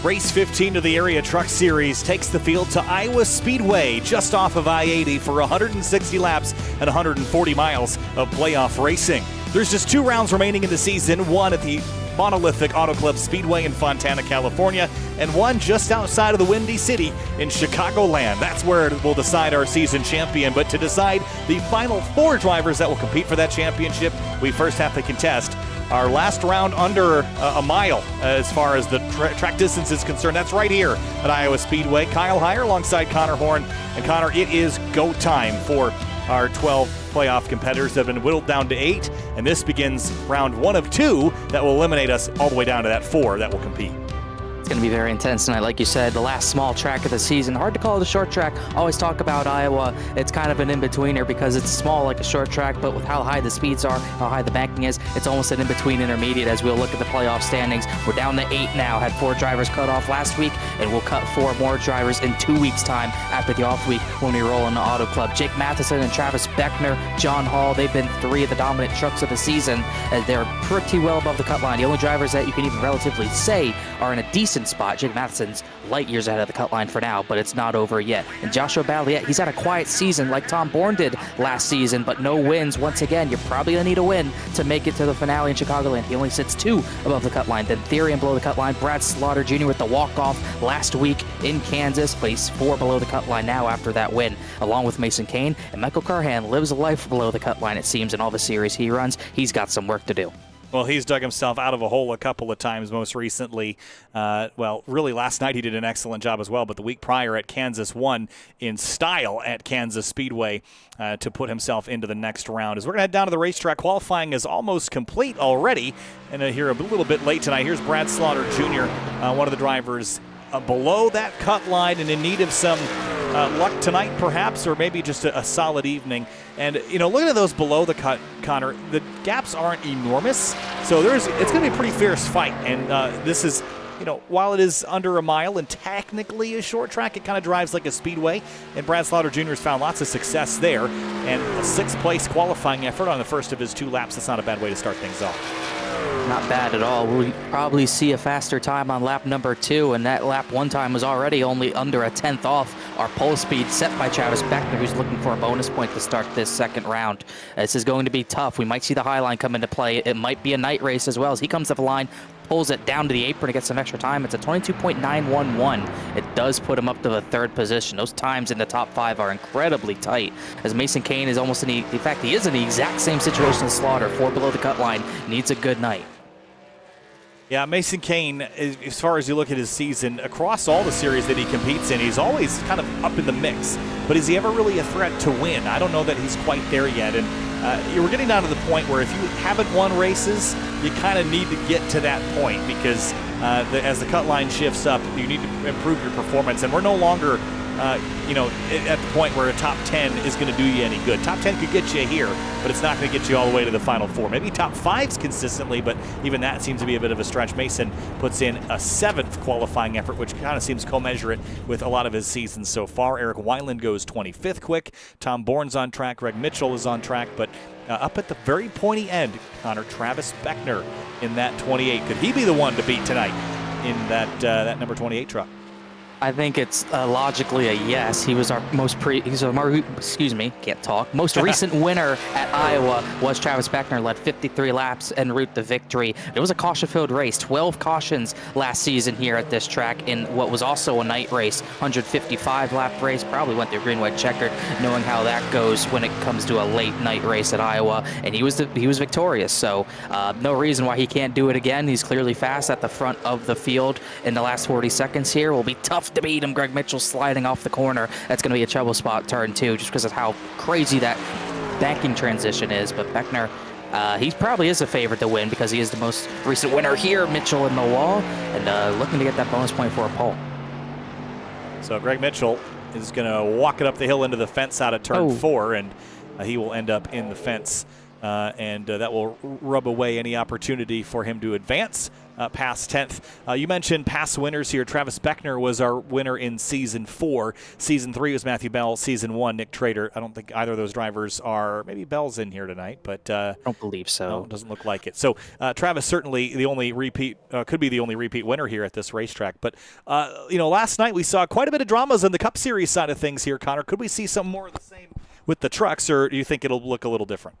Race 15 of the Area Truck Series takes the field to Iowa Speedway, just off of I-80 for 160 laps and 140 miles of playoff racing. There's just 2 rounds remaining in the season, one at the Monolithic Auto Club Speedway in Fontana, California, and one just outside of the Windy City in Chicagoland. That's where it will decide our season champion. But to decide the final 4 drivers that will compete for that championship, we first have to contest our last round under a mile as far as the track distance is concerned. That's right here at Iowa Speedway. Kyle Heyer alongside Connor Horn. And Connor, it is go time for our 12 playoff competitors that have been whittled down to 8. And this begins round 1 of 2 that will eliminate us all the way down to that 4 that will compete. It's going to be very intense tonight. Like you said, the last small track of the season. Hard to call it a short track. Always talk about Iowa. It's kind of an in-betweener because it's small like a short track, but with how high the speeds are, how high the banking is, it's almost an in-between intermediate as we'll look at the playoff standings. We're down to 8 now. Had 4 drivers cut off last week, and we'll cut 4 more drivers in 2 weeks' time after the off week when we roll in the Auto Club. Jake Matheson and Travis Beckner, John Hall, they've been 3 of the dominant trucks of the season. They're pretty well above the cut line. The only drivers that you can even relatively say are in a decent spot. Jake Matheson's light years ahead of the cut line for now, but it's not over yet. And Joshua Balliet, he's had a quiet season like Tom Bourne did last season, but no wins. Once again, you're probably going to need a win to make it to the finale in Chicagoland. He only sits 2 above the cut line. Then Therian below the cut line. Brad Slaughter Jr. with the walk-off last week in Kansas, but he's 4 below the cut line now after that win, along with Mason Kane. And Michael Carhan lives a life below the cut line, it seems, in all the series he runs. He's got some work to do. Well, he's dug himself out of a hole a couple of times, most recently. Really last night he did an excellent job as well, but the week prior at Kansas won in style at Kansas Speedway to put himself into the next round. As we're going to head down to the racetrack, qualifying is almost complete already, and here a little bit late tonight. Here's Brad Slaughter Jr., one of the drivers below that cut line and in need of some luck tonight perhaps, or maybe just a solid evening. And looking at those below the cut, Connor, the gaps aren't enormous, so it's going to be a pretty fierce fight. And this is, while it is under a mile and technically a short track, it kind of drives like a speedway, and Brad Slaughter Jr. has found lots of success there, and a 6th place qualifying effort on the first of his 2 laps. That's not a bad way to start things off. Not bad at all. We'll probably see a faster time on lap number 2, and that lap 1 time was already only under a 10th off our pole speed set by Travis Beckner, who's looking for a bonus point to start this second round. This is going to be tough. We might see the high line come into play. It might be a night race as well. As he comes to the line, pulls it down to the apron to get some extra time. It's a 22.911. It does put him up to the 3rd position. Those times in the top 5 are incredibly tight, as Mason Kane is almost in fact, he is in the exact same situation as Slaughter, 4 below the cut line, needs a good night. Yeah, Mason Kane, as far as you look at his season, across all the series that he competes in, he's always kind of up in the mix. But is he ever really a threat to win? I don't know that he's quite there yet. And we're getting down to the point where if you haven't won races, you kind of need to get to that point because as the cut line shifts up, you need to improve your performance. And we're no longer at the point where a top 10 is going to do you any good. Top 10 could get you here, but it's not going to get you all the way to the final 4. Maybe top 5s consistently, but even that seems to be a bit of a stretch. Mason puts in a 7th qualifying effort, which kind of seems commensurate with a lot of his seasons so far. Eric Weiland goes 25th quick. Tom Bourne's on track. Greg Mitchell is on track, but up at the very pointy end, Connor, Travis Beckner in that 28. Could he be the one to beat tonight in that number 28 truck? I think it's logically a yes. He was our most most recent winner at Iowa was Travis Beckner, led 53 laps en route to victory. It was a caution-filled race, 12 cautions last season here at this track in what was also a night race, 155-lap race. Probably went through green, white, checkered, knowing how that goes when it comes to a late night race at Iowa, and he was victorious. So no reason why he can't do it again. He's clearly fast at the front of the field in the last 40 seconds here. Will be tough to beat him. Greg Mitchell sliding off the corner. That's going to be a trouble spot turn 2 just because of how crazy that banking transition is. But Beckner, he probably is a favorite to win because he is the most recent winner here. Mitchell in the wall and looking to get that bonus point for a pole. So Greg Mitchell is going to walk it up the hill into the fence out of turn 4, and he will end up in the fence and that will rub away any opportunity for him to advance past 10th. You mentioned past winners here. Travis Beckner was our winner in Season 4. Season 3 was Matthew Bell. Season 1, Nick Trader. I don't think either of those drivers are. Maybe Bell's in here tonight, but I don't believe so. No, it doesn't look like it. So Travis certainly the only repeat, could be the only repeat winner here at this racetrack. But last night we saw quite a bit of dramas on the Cup Series side of things here, Connor. Could we see some more of the same with the trucks, or do you think it'll look a little different?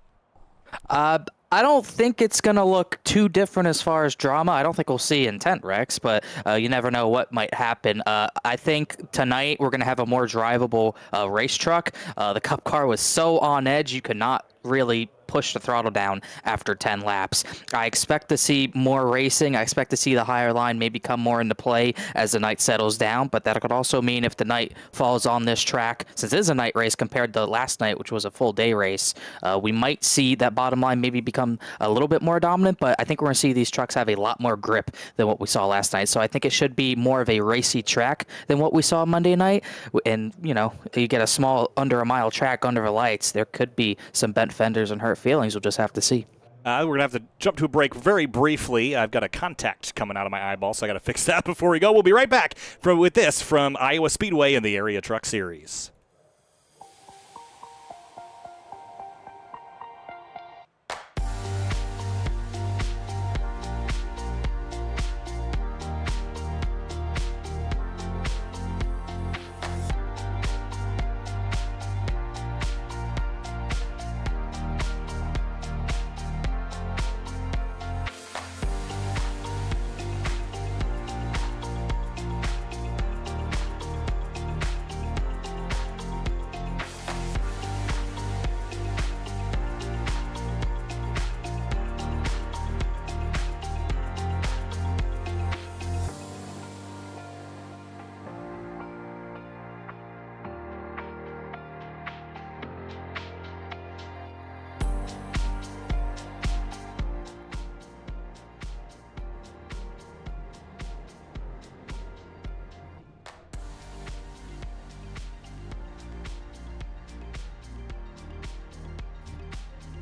I don't think it's going to look too different as far as drama. I don't think we'll see intent wrecks, but you never know what might happen. I think tonight we're going to have a more drivable race truck. The Cup car was so on edge, you could not really push the throttle down after 10 laps. I expect to see more racing. I expect to see the higher line maybe come more into play as the night settles down, but that could also mean if the night falls on this track, since it is a night race compared to last night, which was a full day race, we might see that bottom line maybe become a little bit more dominant, but I think we're going to see these trucks have a lot more grip than what we saw last night. So I think it should be more of a racy track than what we saw Monday night. And, you get a small under a mile track under the lights, there could be some bent fenders and hurt feelings. We'll just have to see. We're going to have to jump to a break very briefly. I've got a contact coming out of my eyeball, so I got to fix that before we go. We'll be right back with this from Iowa Speedway in the Area Truck Series.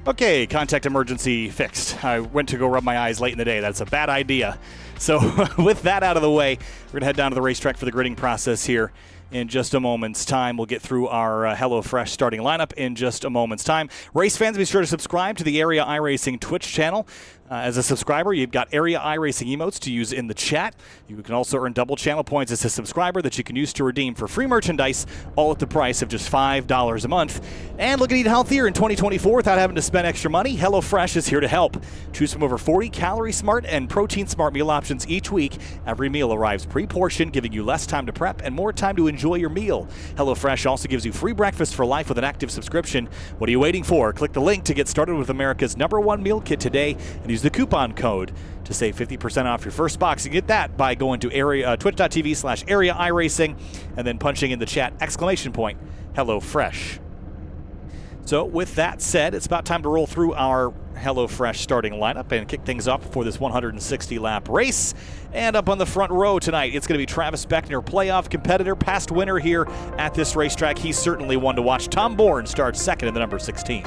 Okay, contact emergency fixed. I went to go rub my eyes late in the day. That's a bad idea. So with that out of the way, we're going to head down to the racetrack for the gridding process here in just a moment's time. We'll get through our HelloFresh starting lineup in just a moment's time. Race fans, be sure to subscribe to the Area iRacing Twitch channel. As a subscriber, you've got Area iRacing emotes to use in the chat. You can also earn double channel points as a subscriber that you can use to redeem for free merchandise, all at the price of just $5 a month. And look at eating healthier in 2024 without having to spend extra money. HelloFresh is here to help. Choose from over 40 calorie-smart and protein-smart meal options each week. Every meal arrives pre-portioned, giving you less time to prep and more time to enjoy your meal. HelloFresh also gives you free breakfast for life with an active subscription. What are you waiting for? Click the link to get started with America's #1 meal kit today and use the coupon code to save 50% off your first box. You get that by going to twitch.tv/Area iRacing and then punching in the chat !HelloFresh. So with that said, it's about time to roll through our HelloFresh starting lineup and kick things off for this 160-lap race. And up on the front row tonight, it's going to be Travis Beckner, playoff competitor, past winner here at this racetrack. He's certainly one to watch. Tom Bourne starts second in the number 16.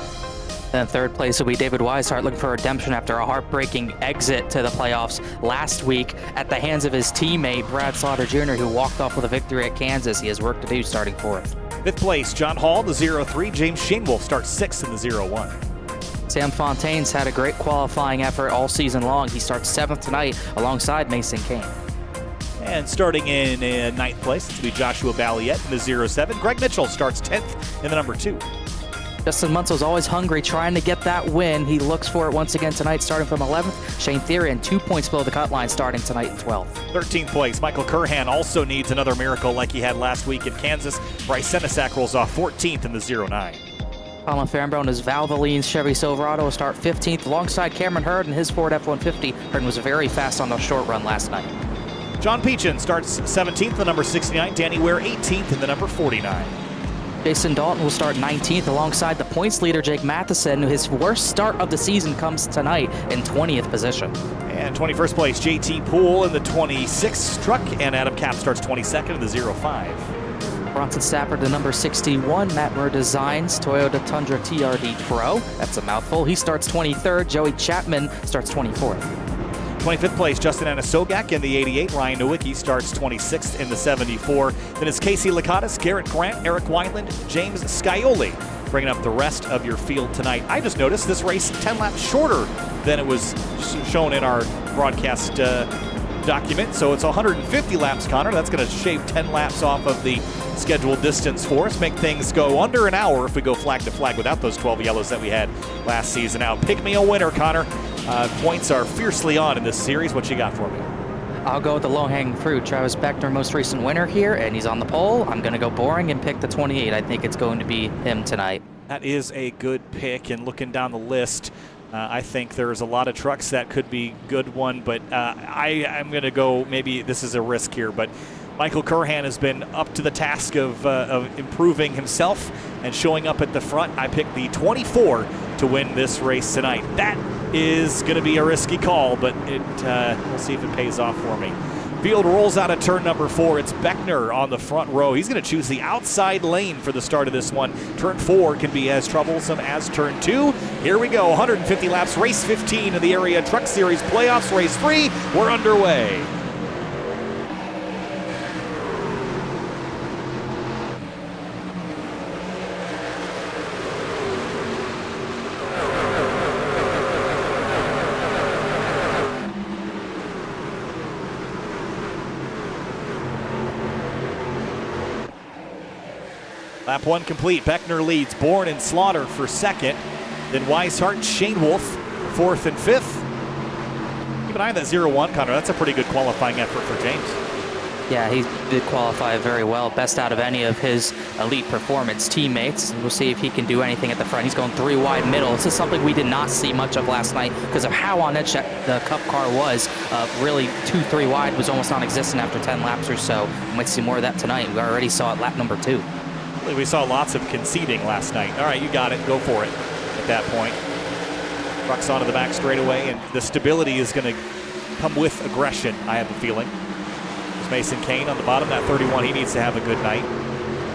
Then third place will be David Weishart, looking for redemption after a heartbreaking exit to the playoffs last week at the hands of his teammate, Brad Slaughter Jr., who walked off with a victory at Kansas. He has work to do starting fourth. Fifth place, John Hall, the 03. James Shanewolf starts sixth in the 01. Sam Fontaine's had a great qualifying effort all season long. He starts seventh tonight alongside Mason Kane. And starting in ninth place, it's going to be Joshua Balliet in the 07. Greg Mitchell starts 10th in the number 2. Justin Munsel's always hungry, trying to get that win. He looks for it once again tonight, starting from 11th. Shane Therian, 2 points below the cut line, starting tonight in 12th. 13th place, Michael Curhan also needs another miracle like he had last week at Kansas. Bryce Senesac rolls off 14th in the 09. Colin Farnborough and his Valvoline's Chevy Silverado will start 15th alongside Cameron Hurd and his Ford F-150. Hurd was very fast on the short run last night. John Peachin starts 17th, the number 69. Danny Ware 18th in the number 49. Jason Dalton will start 19th alongside the points leader Jake Matheson. His worst start of the season comes tonight in 20th position. And 21st place, JT Poole in the 26th truck, and Adam Kapp starts 22nd in the 05. Bronson Stafford, the number 61. Matt Murr Designs, Toyota Tundra TRD Pro. That's a mouthful. He starts 23rd. Joey Chapman starts 24th. 25th place, Justin Anasogak in the 88. Ryan Nowicki starts 26th in the 74. Then it's Casey Lakatos, Garrett Grant, Eric Wineland, James Scioli bringing up the rest of your field tonight. I just noticed this race 10 laps shorter than it was shown in our broadcast document. So it's 150 laps, Connor. That's going to shave 10 laps off of the scheduled distance for us. Make things go under an hour if we go flag to flag without those 12 yellows that we had last season. Now, pick me a winner, Connor. Points are fiercely on in this series. What you got for me? I'll go with the low-hanging fruit. Travis Beckner, most recent winner here, and he's on the pole. I'm going to go boring and pick the 28. I think it's going to be him tonight. That is a good pick, and looking down the list, I think there's a lot of trucks that could be good one, but I'm going to go, maybe this is a risk here, but Michael Curhan has been up to the task of improving himself and showing up at the front. I picked the 24 to win this race tonight. That is going to be a risky call, but we'll see if it pays off for me. Field rolls out of turn number 4. It's Beckner on the front row. He's going to choose the outside lane for the start of this one. Turn 4 can be as troublesome as turn 2. Here we go, 150 laps, race 15 in the Area Truck Series playoffs, race 3. We're underway. Lap 1 complete. Beckner leads. Bourne and Slaughter for second. Then Weishart, Shane Wolf, 4th and 5th. Keep an eye on that 0-1, Connor. That's a pretty good qualifying effort for James. Yeah, he did qualify very well. Best out of any of his elite performance teammates. We'll see if he can do anything at the front. He's going 3 wide middle. This is something we did not see much of last night because of how on edge the Cup car was. Really, 2-3 wide was almost non-existent after 10 laps or so. We might see more of that tonight. We already saw it lap number 2. We saw lots of conceding last night. All right, you got it. Go for it at that point. Trucks onto the back straightaway, and the stability is going to come with aggression, I have a feeling. There's Mason Kane on the bottom, that 31. He needs to have a good night.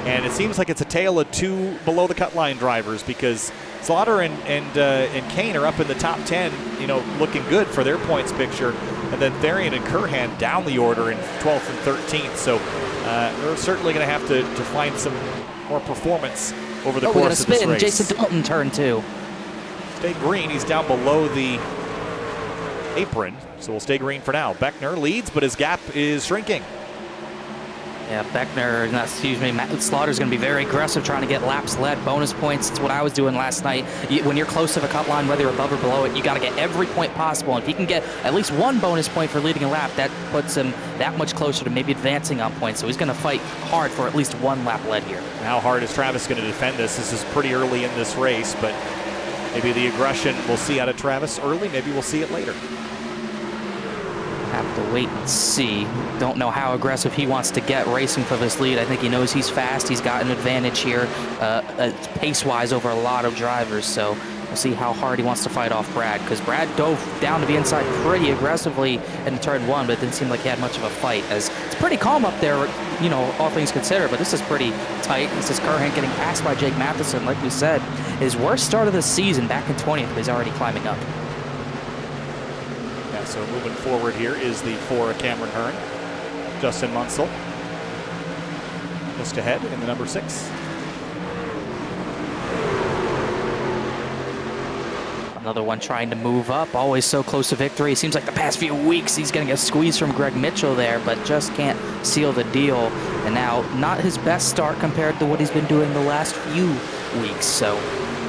And it seems like it's a tale of 2 below the cut line drivers because Slaughter and Kane are up in the top 10, looking good for their points picture. And then Therian and Curhan down the order in 12th and 13th. So we're certainly going to have to find some more performance over the course of this race. Jason Dalton turn 2. Stay green. He's down below the apron, so we'll stay green for now. Beckner leads, but his gap is shrinking. Yeah, Matt Slaughter's going to be very aggressive trying to get laps led, bonus points. It's what I was doing last night. When you're close to the cut line, whether you're above or below it, you got to get every point possible. And if he can get at least 1 bonus point for leading a lap, that puts him that much closer to maybe advancing on points. So he's going to fight hard for at least 1 lap led here. How hard is Travis going to defend this? This is pretty early in this race, but maybe the aggression we'll see out of Travis early. Maybe we'll see it later. Have to wait and see. Don't know how aggressive he wants to get racing for this lead. I think he knows he's fast. He's got an advantage here pace-wise over a lot of drivers. So we'll see how hard he wants to fight off Brad, because Brad dove down to the inside pretty aggressively in turn 1, but it didn't seem like he had much of a fight, as it's pretty calm up there, all things considered, but this is pretty tight. This is Curhan getting passed by Jake Matheson, like we said. His worst start of the season back in 20th, but he's already climbing up. So moving forward here is the 4 Cameron Hearn. Justin Munsell just ahead in the number 6. Another one trying to move up, always so close to victory. It seems like the past few weeks he's getting a squeeze from Greg Mitchell there, but just can't seal the deal. And now not his best start compared to what he's been doing the last few weeks. So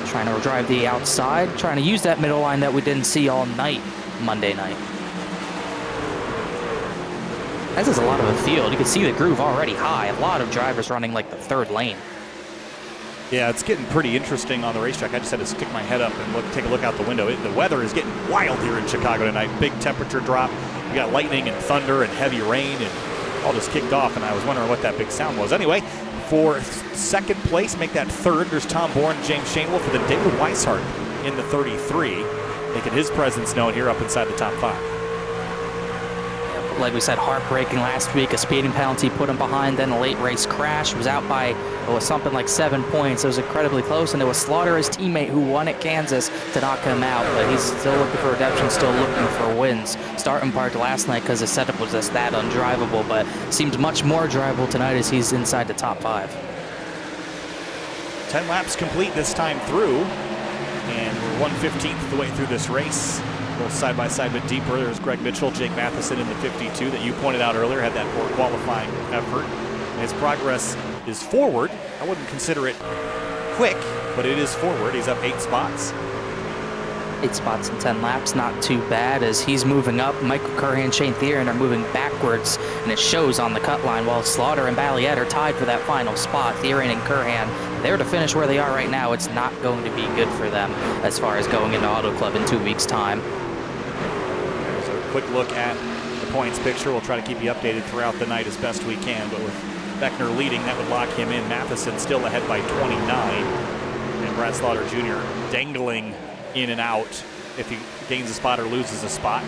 trying to drive the outside, trying to use that middle line that we didn't see all night Monday night. This is a lot of a field. You can see the groove already high. A lot of drivers running like the 3rd lane. Yeah, it's getting pretty interesting on the racetrack. I just had to stick my head up and take a look out the window. The weather is getting wild here in Chicago tonight. Big temperature drop. We got lightning and thunder and heavy rain, and all just kicked off, and I was wondering what that big sound was. Anyway, for 2nd place, make that 3rd, there's Tom Bourne, James Shanewolf, and then David Weishart in the 33, making his presence known here up inside the top 5. I like we said, heartbreaking last week. A speeding penalty put him behind, then a late race crash. He was out by, it was something like 7 points. It was incredibly close, and it was Slaughter, his teammate, who won at Kansas to knock him out. But he's still looking for redemption, still looking for wins. Starting part last night because his setup was just that undrivable, but seems much more drivable tonight as he's inside the top 5. 10 laps complete this time through, and we're 1/15 the way through this race. Both side by side but deeper. There's Greg Mitchell, Jake Matheson in the 52 that you pointed out earlier, had that poor qualifying effort. And his progress is forward. I wouldn't consider it quick, but it is forward. He's up 8 spots. 8 spots in 10 laps, not too bad as he's moving up. Michael Curran, Shane Theron are moving backwards, and it shows on the cut line, while Slaughter and Balliet are tied for that final spot. Theron and Curran, they're to finish where they are right now. It's not going to be good for them as far as going into Auto Club in 2 weeks' time. There's a quick look at the points picture. We'll try to keep you updated throughout the night as best we can, but with Beckner leading, that would lock him in. Matheson still ahead by 29, and Brad Slaughter Jr. dangling in and out if he gains a spot or loses a spot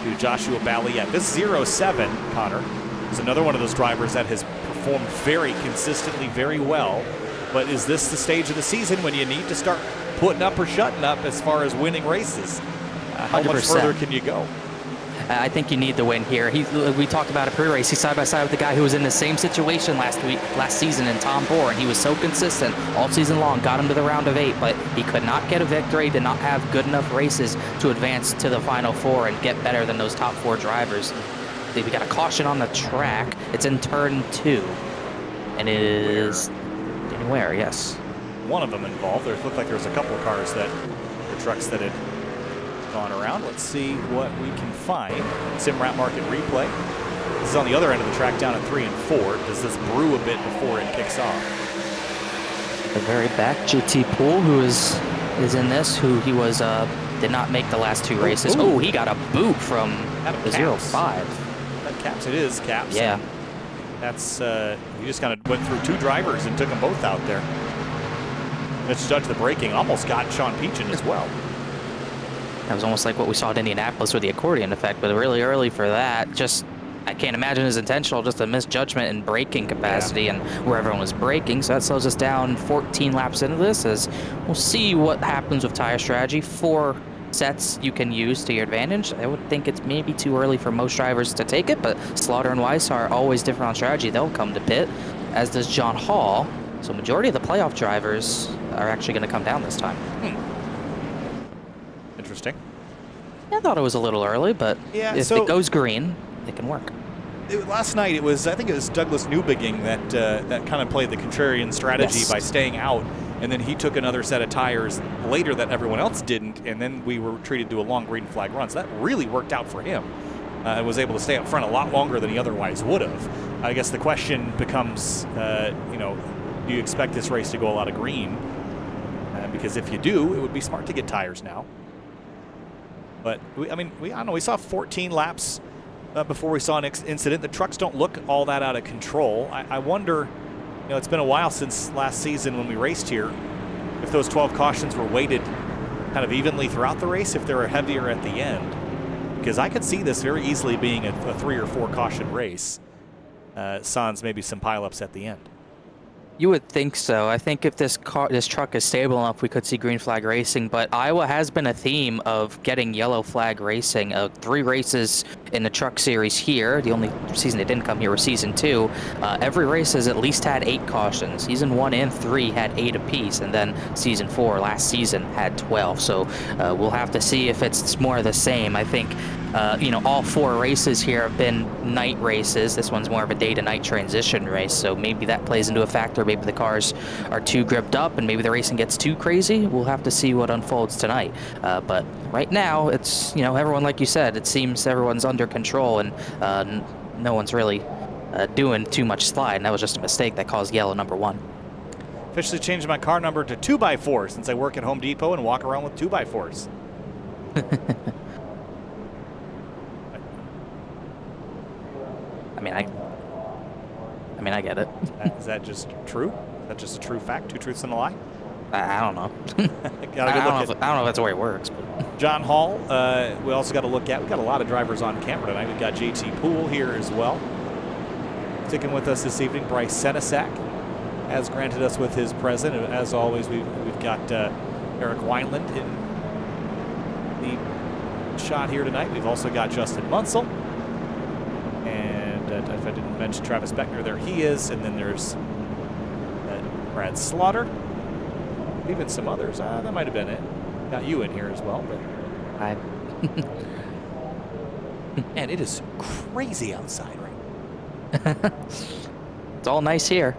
to Joshua Balliet. This 07, Connor, is another one of those drivers that has performed very consistently, very well. But is this the stage of the season when you need to start putting up or shutting up as far as winning races? How 100%. much further can you go? I think you need the win here. We talked about a pre-race. He's side by side with the guy who was in the same situation last season in Tom Bohr, and he was so consistent all season long, got him to the round of 8, but he could not get a victory, did not have good enough races to advance to the final 4 and get better than those top 4 drivers. We got a caution on the track. It's in turn 2, and it is anywhere, yes. One of them involved. There looked like there was a couple of cars that were trucks that had gone around. Let's see what we can find. Simrat Market replay. This is on the other end of the track down at 3 and 4. Does this brew a bit before it kicks off? The very back, JT Poole, who is in this, who he was did not make the last 2 races. Oh, he got a boot from the 05. That Caps, it is Caps. Yeah. That's he just kind of went through 2 drivers and took them both out there. Let's judge the braking. Almost got Sean Peachin as well. That was almost like what we saw at Indianapolis with the accordion effect, but really early for that. Just, I can't imagine it was intentional, just a misjudgment in braking capacity and where everyone was braking. So that slows us down 14 laps into this, as we'll see what happens with tire strategy. 4 sets you can use to your advantage. I would think it's maybe too early for most drivers to take it, but Slaughter and Weiss are always different on strategy. They'll come to pit, as does John Hall. So majority of the playoff drivers are actually going to come down this time. Interesting. I thought it was a little early, but yeah, if it goes green, it can work. Last night, I think it was Douglas Newbigging that kind of played the contrarian strategy by staying out, and then he took another set of tires later that everyone else didn't, and then we were treated to a long green flag run. So that really worked out for him. Was able to stay up front a lot longer than he otherwise would have. I guess the question becomes, do you expect this race to go a lot of green? Because if you do, it would be smart to get tires now. But I don't know. We saw 14 laps before we saw an incident. The trucks don't look all that out of control. I wonder, it's been a while since last season when we raced here, if those 12 cautions were weighted kind of evenly throughout the race, if they were heavier at the end. Because I could see this very easily being a 3 or 4 caution race. Sans maybe some pileups at the end. You would think so. I think if this truck is stable enough, we could see green flag racing. But Iowa has been a theme of getting yellow flag racing. 3 races in the truck series here. The only season they didn't come here was season 2. Every race has at least had 8 cautions. Season 1 and 3 had 8 apiece, and then season 4 last season had 12. So we'll have to see if it's more of the same. I think all 4 races here have been night races. This one's more of a day-to-night transition race, so maybe that plays into a factor. Maybe the cars are too gripped up, and maybe the racing gets too crazy. We'll have to see what unfolds tonight. But right now, it's, everyone, like you said, it seems everyone's under control, and no one's really doing too much slide, and that was just a mistake that caused yellow number 1. Officially changed my car number to 2x4 since I work at Home Depot and walk around with 2x4s. I get it. Is that just true? Is that just a true fact? 2 truths and a lie? I don't know. I don't know if that's the way it works. But. John Hall, we also got to look at. We've got a lot of drivers on camera tonight. We've got JT Poole here as well. Sticking with us this evening, Bryce Senesac has granted us with his present. As always, we've got Eric Wineland in the shot here tonight. We've also got Justin Munsell. And if I didn't mention Travis Beckner, there he is. And then there's Brad Slaughter. Even some others. That might have been it. Got you in here as well. But and it is crazy outside right. It's all nice here.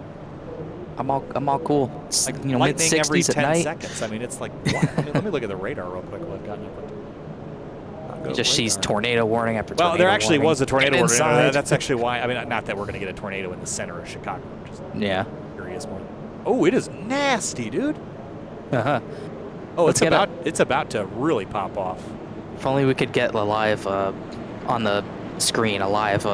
I'm all cool. It's, like mid lightning 60s every 10 at night. seconds. I mean, it's like what? Let me look at the radar real quick. What I've gotten up. You just sees tornado warning after well, tornado there actually warning. was a tornado warning. Inside. That's actually why. I mean, not that we're going to get a tornado in the center of Chicago. Just yeah. Curious more. Oh, it is nasty, dude. Uh-huh. Oh, it's about to really pop off. If only we could get a live on the screen, a live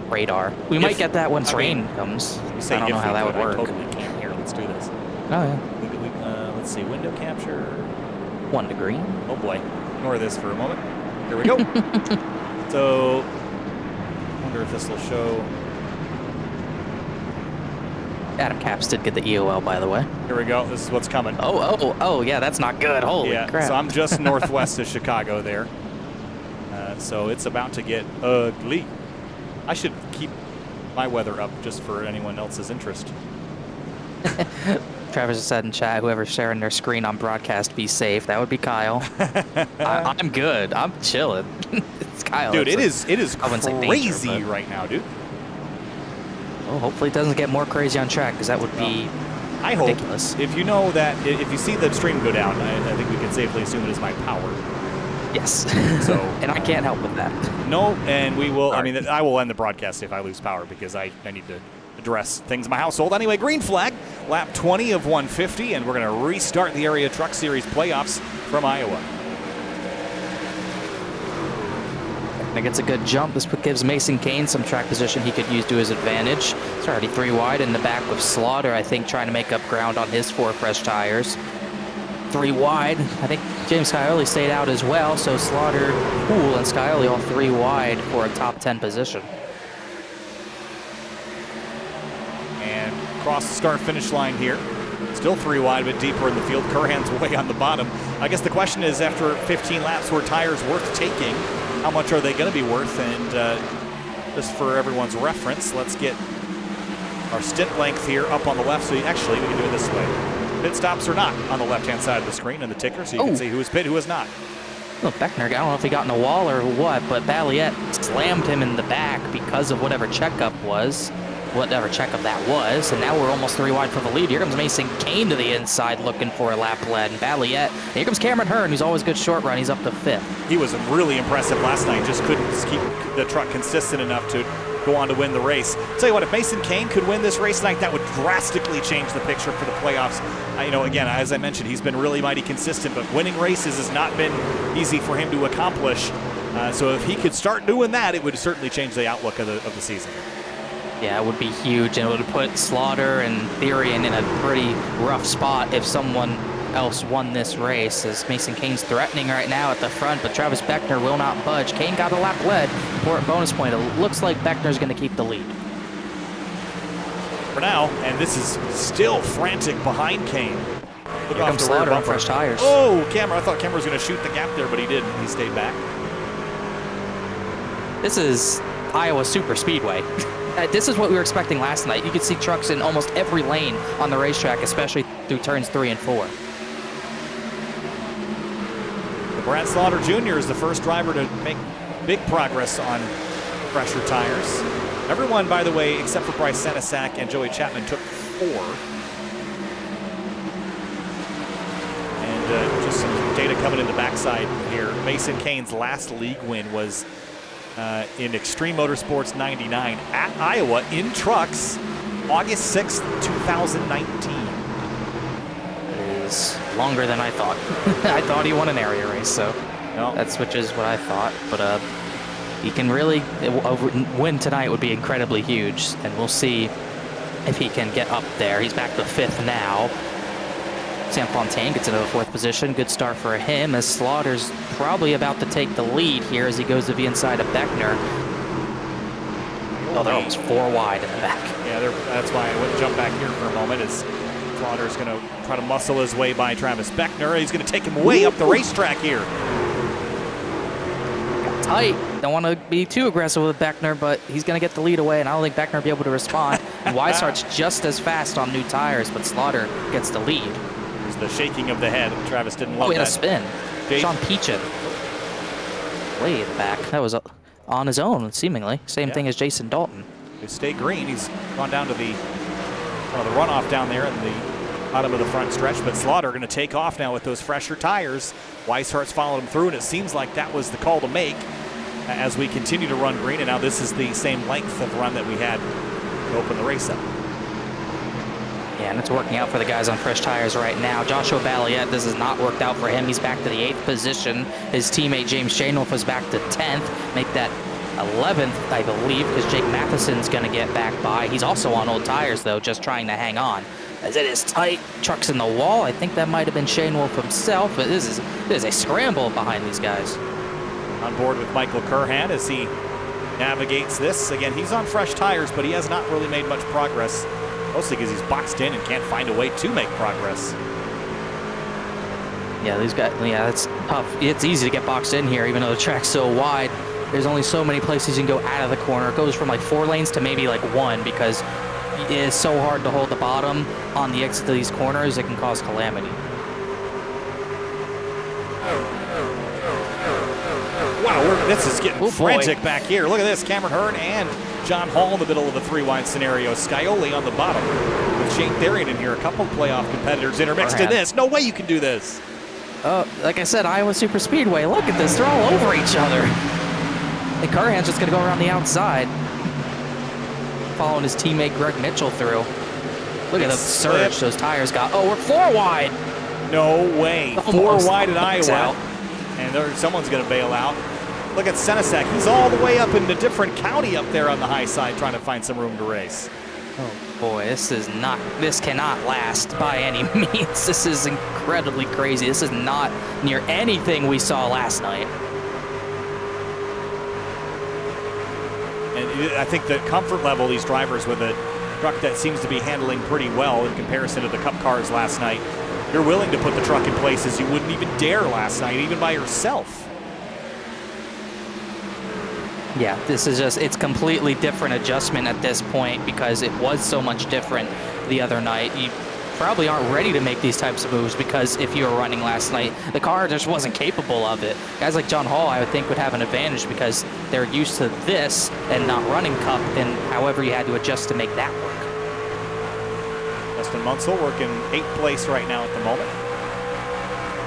radar. We might get that once rain comes. I don't know how that would work. I totally can't here. Let's do this. Oh yeah. Let's see. Window capture. 1 degree. Oh boy. Ignore this for a moment. Here we go. So, I wonder if this will show. Adam Capps did get the EOL, by the way. Here we go. This is what's coming. Oh, yeah, that's not good. Holy crap. So I'm just northwest of Chicago there. So it's about to get ugly. I should keep my weather up just for anyone else's interest. Travis just said in chat, whoever's sharing their screen on broadcast, be safe. That would be Kyle. I'm good. I'm chilling. It's Kyle. Dude, it is crazy danger, right now, dude. Oh, hopefully it doesn't get more crazy on track, because that would be ridiculous. If you know that, if you see the stream go down, I think we can safely assume it is my power. Yes. So, and I can't help with that. No, and we will. I mean, I will end the broadcast if I lose power because I need to address things in my household. Anyway, green flag, lap 20 of 150, and we're going to restart the Area Truck Series playoffs from Iowa. I think it's a good jump. This gives Mason Kane some track position he could use to his advantage. It's already 3 wide in the back with Slaughter, I think, trying to make up ground on his 4 fresh tires. 3 wide. I think James Scioli stayed out as well, so Slaughter, Poole, and Scioli all 3 wide for a top 10 position. And across the start-finish line here. Still 3 wide, but deeper in the field. Curhan's way on the bottom. I guess the question is, after 15 laps, were tires worth taking? How much are they going to be worth? And just for everyone's reference, let's get our stint length here up on the left. So actually, we can do it this way. Pit stops are not on the left-hand side of the screen and the ticker, so you can see who is pit, who is not. Well, Beckner, I don't know if he got in a wall or what, but Balliet slammed him in the back because of whatever checkup that was, and now we're almost 3 wide for the lead. Here comes Mason Kane to the inside looking for a lap lead, and Balliet. Here comes Cameron Hearn, who's always good short run. He's up to 5th. He was really impressive last night, just couldn't keep the truck consistent enough to go on to win the race. Tell you what, if Mason Kane could win this race tonight, that would drastically change the picture for the playoffs. Again, as I mentioned, he's been really mighty consistent, but winning races has not been easy for him to accomplish. So if he could start doing that, it would certainly change the outlook of the season. Yeah, it would be huge, and it would put Slaughter and Therian in a pretty rough spot if someone else won this race, as Mason Kane's threatening right now at the front, but Travis Beckner will not budge. Kane got a lap lead. Important bonus point. It looks like Beckner's going to keep the lead. For now, and this is still frantic behind Kane. Look Here comes Slaughter on fresh tires. Oh, I thought Cameron was going to shoot the gap there, but he didn't. He stayed back. This is Iowa Super Speedway. This is what we were expecting last night. You could see trucks in almost every lane on the racetrack, especially through turns 3 and 4. Brad Slaughter Jr. is the first driver to make big progress on fresher tires. Everyone, by the way, except for Bryce Senesac and Joey Chapman, took 4. And just some data coming in the backside here. Mason Kane's last league win was in Extreme Motorsports 99 at Iowa in trucks, August 6th, 2019. It is longer than I thought. I thought he won an area race, so which is what I thought. But he can really win tonight would be incredibly huge, and we'll see if he can get up there. He's back to 5th now. Sam Fontaine gets into the 4th position. Good start for him as Slaughter's probably about to take the lead here as he goes to the inside of Beckner. Oh, they're almost 4 wide in the back. Yeah, that's why I wouldn't jump back here for a moment. As Slaughter's going to try to muscle his way by Travis Beckner. He's going to take him way up the racetrack here. Tight. Don't want to be too aggressive with Beckner, but he's going to get the lead away, and I don't think Beckner will be able to respond. And Weishart's just as fast on new tires, but Slaughter gets the lead. There's the shaking of the head. Travis didn't love that. He had a spin. Sean Peachin. Way in the back. That was on his own, seemingly. Same thing as Jason Dalton. They stay green. He's gone down to the runoff down there in the bottom of the front stretch, but Slaughter going to take off now with those fresher tires. Weishart's followed him through, and it seems like that was the call to make as we continue to run green, and now this is the same length of run that we had to open the race up. Yeah, and it's working out for the guys on fresh tires right now. Joshua Balliet, this has not worked out for him. He's back to the 8th position. His teammate James Shainwolf was back to 10th. Make that 11th, I believe, because Jake Matheson's going to get back by. He's also on old tires, though, just trying to hang on. As it is tight, truck's in the wall. I think that might have been Shainwolf himself, but this is a scramble behind these guys. On board with Michael Curhan as he navigates this. Again, he's on fresh tires, but he has not really made much progress, mostly because he's boxed in and can't find a way to make progress. Yeah, these guys, it's tough. It's easy to get boxed in here, even though the track's so wide. There's only so many places you can go out of the corner. It goes from like 4 lanes to maybe like 1 because it is so hard to hold the bottom on the exit of these corners. It can cause calamity. Wow, this is getting frantic back here. Look at this, Cameron Hearn and John Hall in the middle of the 3-wide scenario. Scioli on the bottom with Shane Therian in here. A couple playoff competitors intermixed in this. No way you can do this. Like I said, Iowa Super Speedway. Look at this. They're all over each other. And Curhan's just going to go around the outside, following his teammate Greg Mitchell through. Look at the surge those tires got. Oh, we're 4 wide. No way. Almost 4 wide in Iowa. Out. And someone's going to bail out. Look at Senesac. He's all the way up in a different county up there on the high side trying to find some room to race. Oh boy, this cannot last by any means. This is incredibly crazy. This is not near anything we saw last night. And I think the comfort level of these drivers with a truck that seems to be handling pretty well in comparison to the Cup cars last night, you're willing to put the truck in places you wouldn't even dare last night, even by yourself. Yeah, this is it's completely different adjustment at this point because it was so much different the other night. You probably aren't ready to make these types of moves because if you were running last night, the car just wasn't capable of it. Guys like John Hall, I would think, would have an advantage because they're used to this and not running Cup, and however you had to adjust to make that work. Justin Munsell working 8th place right now at the moment.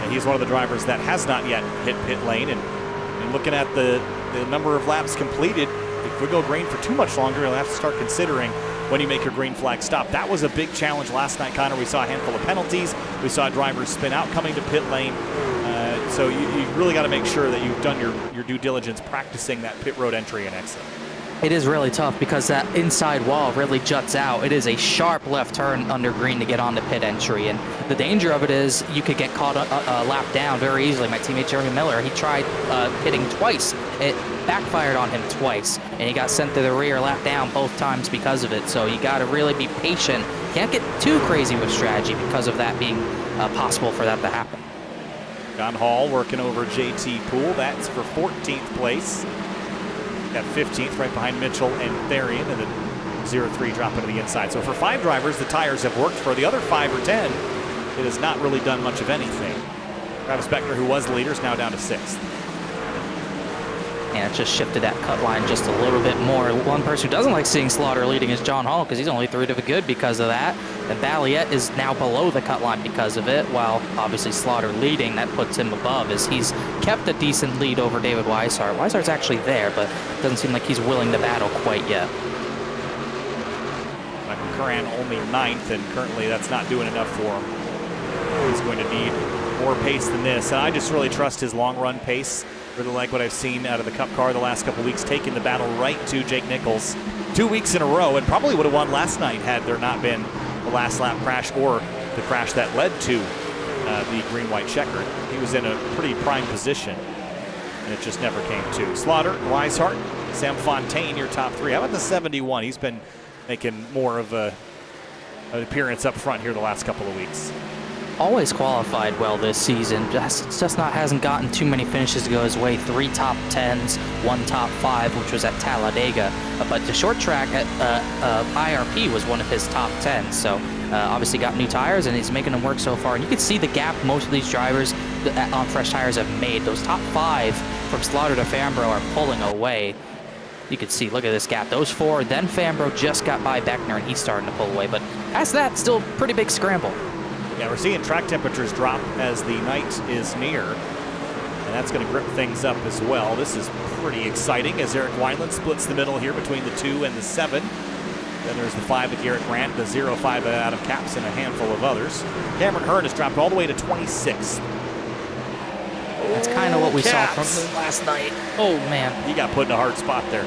And he's one of the drivers that has not yet hit pit lane. And looking at the number of laps completed, if we go green for too much longer, you'll have to start considering when you make your green flag stop. That was a big challenge last night, Connor. We saw a handful of penalties. We saw drivers spin out coming to pit lane. So you really got to make sure that you've done your due diligence practicing that pit road entry and exit. It is really tough because that inside wall really juts out. It is a sharp left turn under green to get on the pit entry, and the danger of it is you could get caught a lap down very easily. My teammate Jeremy Miller, he tried pitting twice. It backfired on him twice, and he got sent to the rear lap down both times because of it. So you got to really be patient. Can't get too crazy with strategy because of that being possible for that to happen. John Hall working over JT Poole. That's for 14th place. Got 15th right behind Mitchell and Therian, and then 0-3 dropping to the inside. So for 5 drivers, the tires have worked. For the other 5 or 10, it has not really done much of anything. Travis Beckner, who was the leader, is now down to 6th. And it just shifted that cut line just a little bit more. One person who doesn't like seeing Slaughter leading is John Hall because he's only 3 to the good because of that. And Balliet is now below the cut line because of it, while obviously Slaughter leading, that puts him above as he's kept a decent lead over David Weishart. Weishart's actually there, but it doesn't seem like he's willing to battle quite yet. Michael Curran only 9th, and currently that's not doing enough for him. He's going to need more pace than this, and I just really trust his long-run pace. Really like what I've seen out of the Cup car the last couple weeks, taking the battle right to Jake Nichols 2 weeks in a row, and probably would have won last night had there not been the last lap crash or the crash that led to the green-white checkered. He was in a pretty prime position, and it just never came to. Slaughter, Weishart, Sam Fontaine, your top three. How about the 71? He's been making more of an appearance up front here the last couple of weeks. Always qualified well this season. Hasn't gotten too many finishes to go his way. 3 top 10s, 1 top 5, which was at Talladega. But the short track at IRP was one of his top 10s. So obviously got new tires, and he's making them work so far. And you can see the gap most of these drivers on fresh tires have made. Those top 5 from Slaughter to Fambro are pulling away. You can see, look at this gap. Those 4, then Fambro just got by Beckner, and he's starting to pull away. But past that, still pretty big scramble. Yeah, we're seeing track temperatures drop as the night is near, and that's going to grip things up as well. This is pretty exciting as Eric Wineland splits the middle here between the 2 and the 7. Then there's the 5 of Garrett Grant, the 0-5 out of Caps, and a handful of others. Cameron Hearn has dropped all the way to 26th. That's kind of what we Caps saw from last night. Oh, man. He got put in a hard spot there.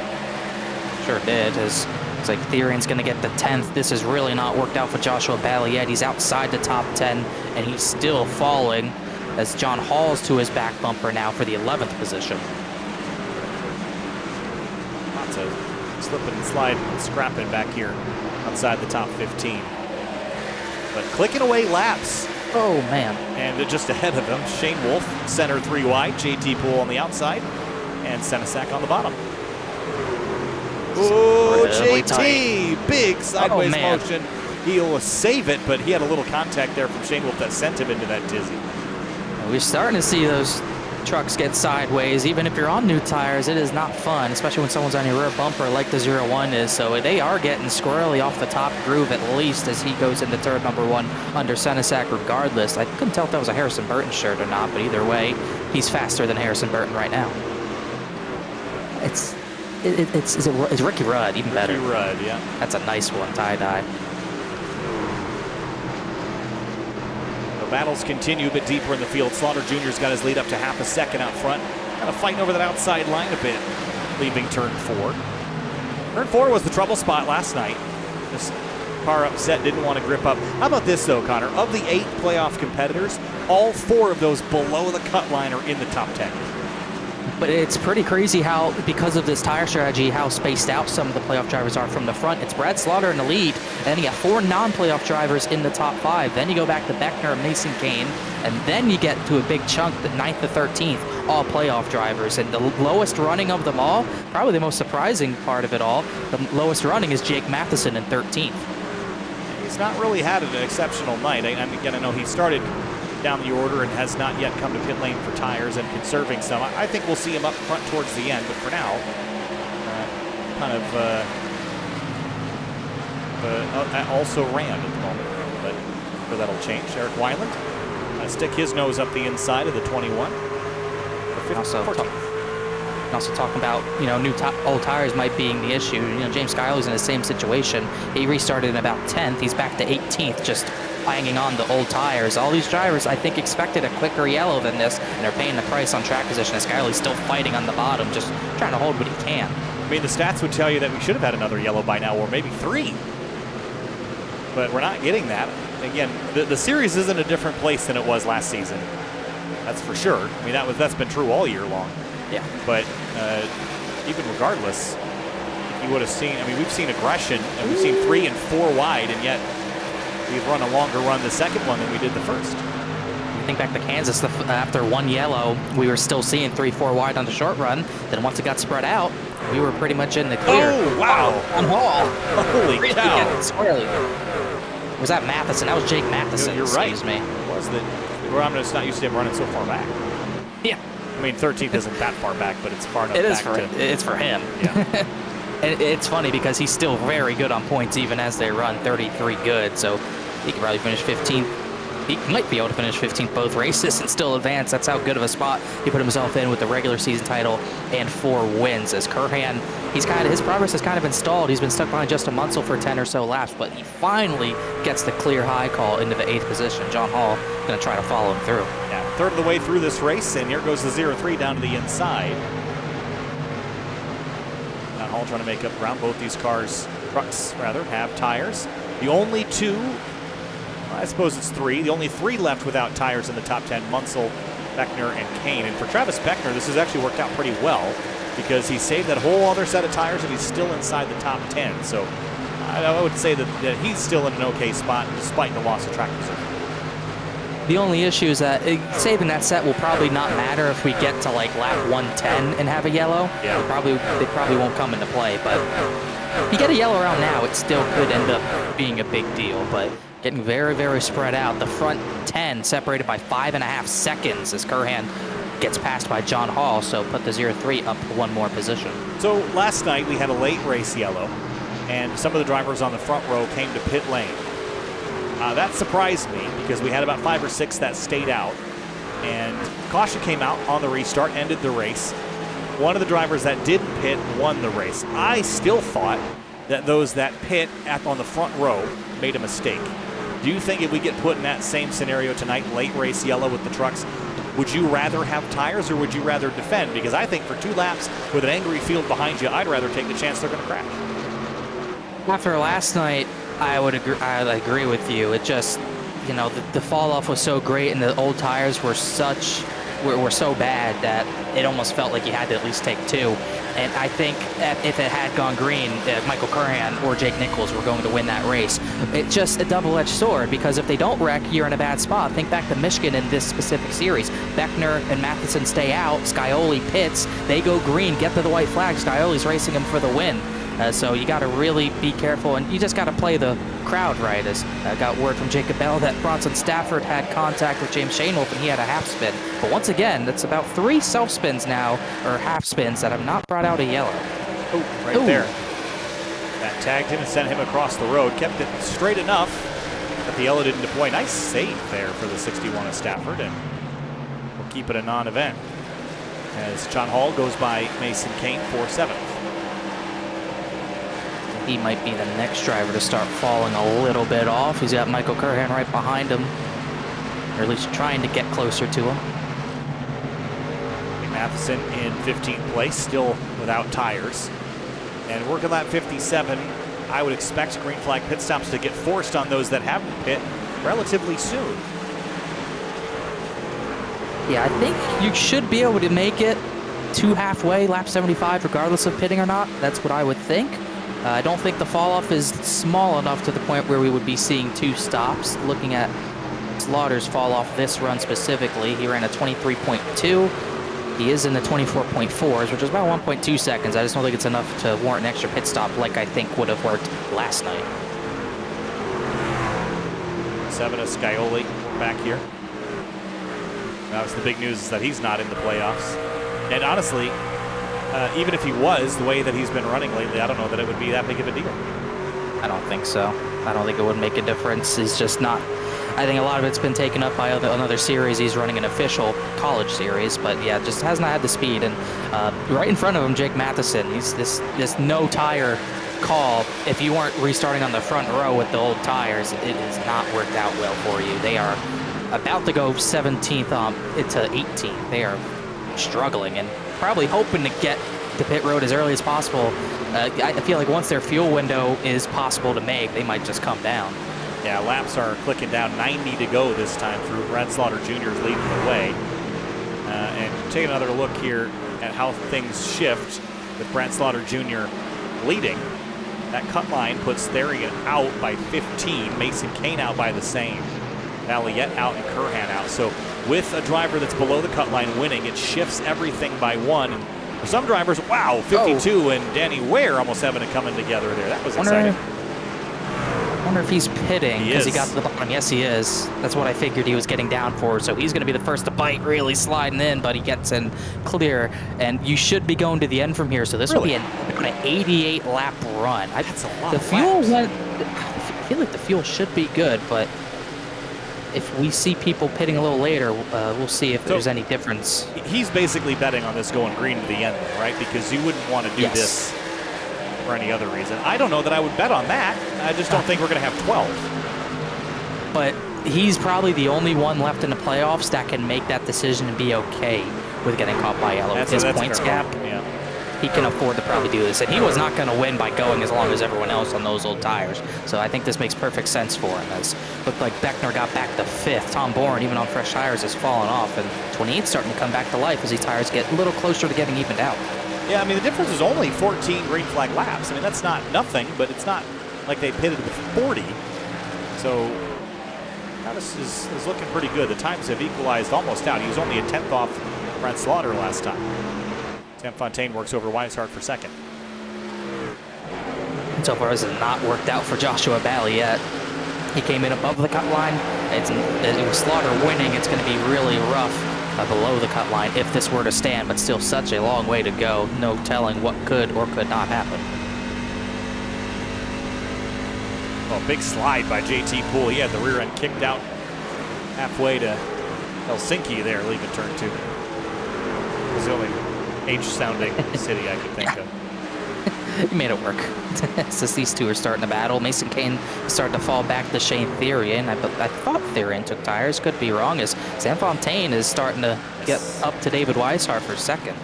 Sure did. It's like Therian's going to get the 10th. This has really not worked out for Joshua Balliet. He's outside the top 10, and he's still falling as John Hall's to his back bumper now for the 11th position. Lots of slipping and sliding and scrapping back here outside the top 15. But clicking away laps. Oh, man. And just ahead of him, Shane Wolf, center 3 wide, JT Poole on the outside, and Senesac on the bottom. Oh, JT, big sideways motion. He'll save it, but he had a little contact there from Shane Wolf that sent him into that dizzy. We're starting to see those trucks get sideways. Even if you're on new tires, it is not fun, especially when someone's on your rear bumper like the 01 is. So they are getting squirrely off the top groove, at least, as he goes into turn number 1 under Senesac regardless. I couldn't tell if that was a Harrison Burton shirt or not, but either way, he's faster than Harrison Burton right now. It's Ricky Rudd, even better. Ricky Rudd, yeah. That's a nice one, tie-dye. The battles continue, but deeper in the field. Slaughter Jr.'s got his lead up to half a second out front. Kind of fighting over that outside line a bit, leaving turn 4. Turn 4 was the trouble spot last night. This car upset, didn't want to grip up. How about this, though, Connor? Of the 8 playoff competitors, all 4 of those below the cut line are in the top 10. But it's pretty crazy how, because of this tire strategy, how spaced out some of the playoff drivers are from the front. It's Brad Slaughter in the lead, and then you got 4 non-playoff drivers in the top 5. Then you go back to Beckner and Mason Kane, and then you get to a big chunk, the 9th to 13th, all playoff drivers. And the lowest running of them all, probably the most surprising part of it all, the lowest running is Jake Matheson in 13th. He's not really had an exceptional night. Again, I know he started down the order and has not yet come to pit lane for tires and conserving some. I think we'll see him up front towards the end, but for now, also ran at the moment, but that'll change. Eric Wineland stick his nose up the inside of the 21. Also talking about, new old tires might being the issue. James Skyler's in the same situation. He restarted in about 10th. He's back to 18th, just hanging on to old tires. All these drivers, I think, expected a quicker yellow than this, and they're paying the price on track position. As Skyler's still fighting on the bottom, just trying to hold what he can. I mean, the stats would tell you that we should have had another yellow by now, or maybe 3. But we're not getting that. Again, the series isn't a different place than it was last season. That's for sure. I mean, that's been true all year long. Yeah. But even regardless, you would have seen, we've seen aggression, and we've seen 3 and 4 wide, and yet we've run a longer run the second one than we did the first. Think back to Kansas, after 1 yellow, we were still seeing 3-4 wide on the short run. Then once it got spread out, we were pretty much in the clear. Oh, wow. On Hall. Holy cow. Was that Matheson? That was Jake Matheson. You're right. Excuse me. It was that. Well, I'm just not used to him running so far back. Yeah. 13th isn't that far back, but it's far enough back. It's for him. Yeah. And it's funny because he's still very good on points even as they run 33 good. So he could probably finish 15th. He might be able to finish 15th both races and still advance. That's how good of a spot he put himself in with the regular season title and 4 wins. As Kurhan, his progress has kind of been stalled. He's been stuck behind Justin Munsell for 10 or so laps, but he finally gets the clear high call into the 8th position. John Hall going to try to follow him through. Yeah, third of the way through this race, and here goes the 0-3 down to the inside. John Hall trying to make up ground. Both these trucks have tires. The only 2 I suppose it's 3. The only 3 left without tires in the top 10, Munsell, Beckner, and Kane. And for Travis Beckner, this has actually worked out pretty well because he saved that whole other set of tires and he's still inside the top 10. So I would say that he's still in an okay spot despite the loss of track position. The only issue is that saving that set will probably not matter if we get to like lap 110 and have a yellow. Yeah. They probably won't come into play. But if you get a yellow around now, it still could end up being a big deal. But getting very, very spread out. The front 10 separated by 5.5 seconds as Kurhan gets passed by John Hall. So put the 0-3 up 1 more position. So last night we had a late race yellow, and some of the drivers on the front row came to pit lane. That surprised me because we had about 5 or 6 that stayed out, and caution came out on the restart, ended the race. One of the drivers that didn't pit won the race. I still thought that those that pit on the front row made a mistake. Do you think if we get put in that same scenario tonight, late race yellow with the trucks, would you rather have tires or would you rather defend? Because I think for 2 laps with an angry field behind you, I'd rather take the chance they're going to crash. After last night, I would agree with you. It just, you know, the fall off was so great and the old tires were so bad that it almost felt like you had to at least take 2. And I think if it had gone green, Michael Kurhan or Jake Nichols were going to win that race. It's just a double-edged sword because if they don't wreck, you're in a bad spot. Think back to Michigan in this specific series. Beckner and Matheson stay out. Scioli pits. They go green, get to the white flag. Scioli's racing him for the win. So you got to really be careful, and you just got to play the crowd right. As I got word from Jacob Bell that Bronson Stafford had contact with James Shainwolf, and he had a half spin. But once again, that's about 3 self spins now, or half spins, that have not brought out a yellow. Oh, right there. That tagged him and sent him across the road. Kept it straight enough that the yellow didn't deploy. Nice save there for the 61 of Stafford, and we'll keep it a non-event. As John Hall goes by Mason Kane for 7th. He might be the next driver to start falling a little bit off. He's got Michael Kurhan right behind him, or at least trying to get closer to him. Matheson in 15th place, still without tires. And working lap 57, I would expect green flag pit stops to get forced on those that haven't pit relatively soon. Yeah, I think you should be able to make it to halfway, lap 75, regardless of pitting or not. That's what I would think. I don't think the fall-off is small enough to the point where we would be seeing 2 stops. Looking at Slaughter's fall-off this run specifically, he ran a 23.2. He is in the 24.4s, which is about 1.2 seconds. I just don't think it's enough to warrant an extra pit stop like I think would have worked last night. 7 of Scioli back here. That was the big news, is that he's not in the playoffs. And honestly, even if he was, the way that he's been running lately, I don't know that it would be that big of a deal. I don't think so. I don't think it would make a difference. He's just not. I think a lot of it's been taken up by another series. He's running an official college series, but yeah, just has not had the speed. And right in front of him, Jake Matheson. He's this no tire call. If you weren't restarting on the front row with the old tires, it has not worked out well for you. They are about to go 17th into 18th. They are struggling and probably hoping to get to pit road as early as possible. I feel like once their fuel window is possible to make, they might just come down. Yeah, laps are clicking down, 90 to go this time through. Brad Slaughter Jr. is leading the way. And take another look here at how things shift with Brad Slaughter Jr. leading. That cut line puts Therian out by 15, Mason Kane out by the same, Valiette out and Kurhan out. So with a driver that's below the cut line winning, it shifts everything by 1. And for some drivers, wow, 52 and Danny Ware almost having it coming together there. That was exciting. I wonder if he's pitting because he got to the bottom. Yes, he is. That's what I figured he was getting down for. So he's going to be the first to bite, really sliding in, but he gets in clear. And you should be going to the end from here. So this will be an 88-lap run. That's a lot. The fuel went. I feel like the fuel should be good, but if we see people pitting a little later, we'll see if there's any difference. He's basically betting on this going green to the end, right? Because you wouldn't want to do this for any other reason. I don't know that I would bet on that. I just don't think we're going to have 12. But he's probably the only one left in the playoffs that can make that decision and be okay with getting caught by yellow. With his points gap, he can afford to probably do this. And he was not going to win by going as long as everyone else on those old tires. So I think this makes perfect sense for him. As looked like Beckner got back to 5th. Tom Bourne, even on fresh tires, has fallen off. And 28's starting to come back to life as these tires get a little closer to getting evened out. Yeah, I mean, the difference is only 14 green flag laps. I mean, that's not nothing, but it's not like they pitted with 40. So Travis is looking pretty good. The times have equalized almost out. He was only a 10th off Brent Slaughter last time. Sam Fontaine works over Weishart for 2nd. So far, this has not worked out for Joshua Bally yet. He came in above the cut line. It was Slaughter winning. It's going to be really rough below the cut line if this were to stand, but still such a long way to go. No telling what could or could not happen. Oh, big slide by JT Poole. He had the rear end kicked out halfway to Helsinki there, leaving turn 2. It was the only H-sounding city I could think of. He made it work. Since these two are starting to battle, Mason Kane started to fall back to Shane Therian. I thought Therian took tires. Could be wrong, as Sam Fontaine is starting to get up to David Weishart for 2nd.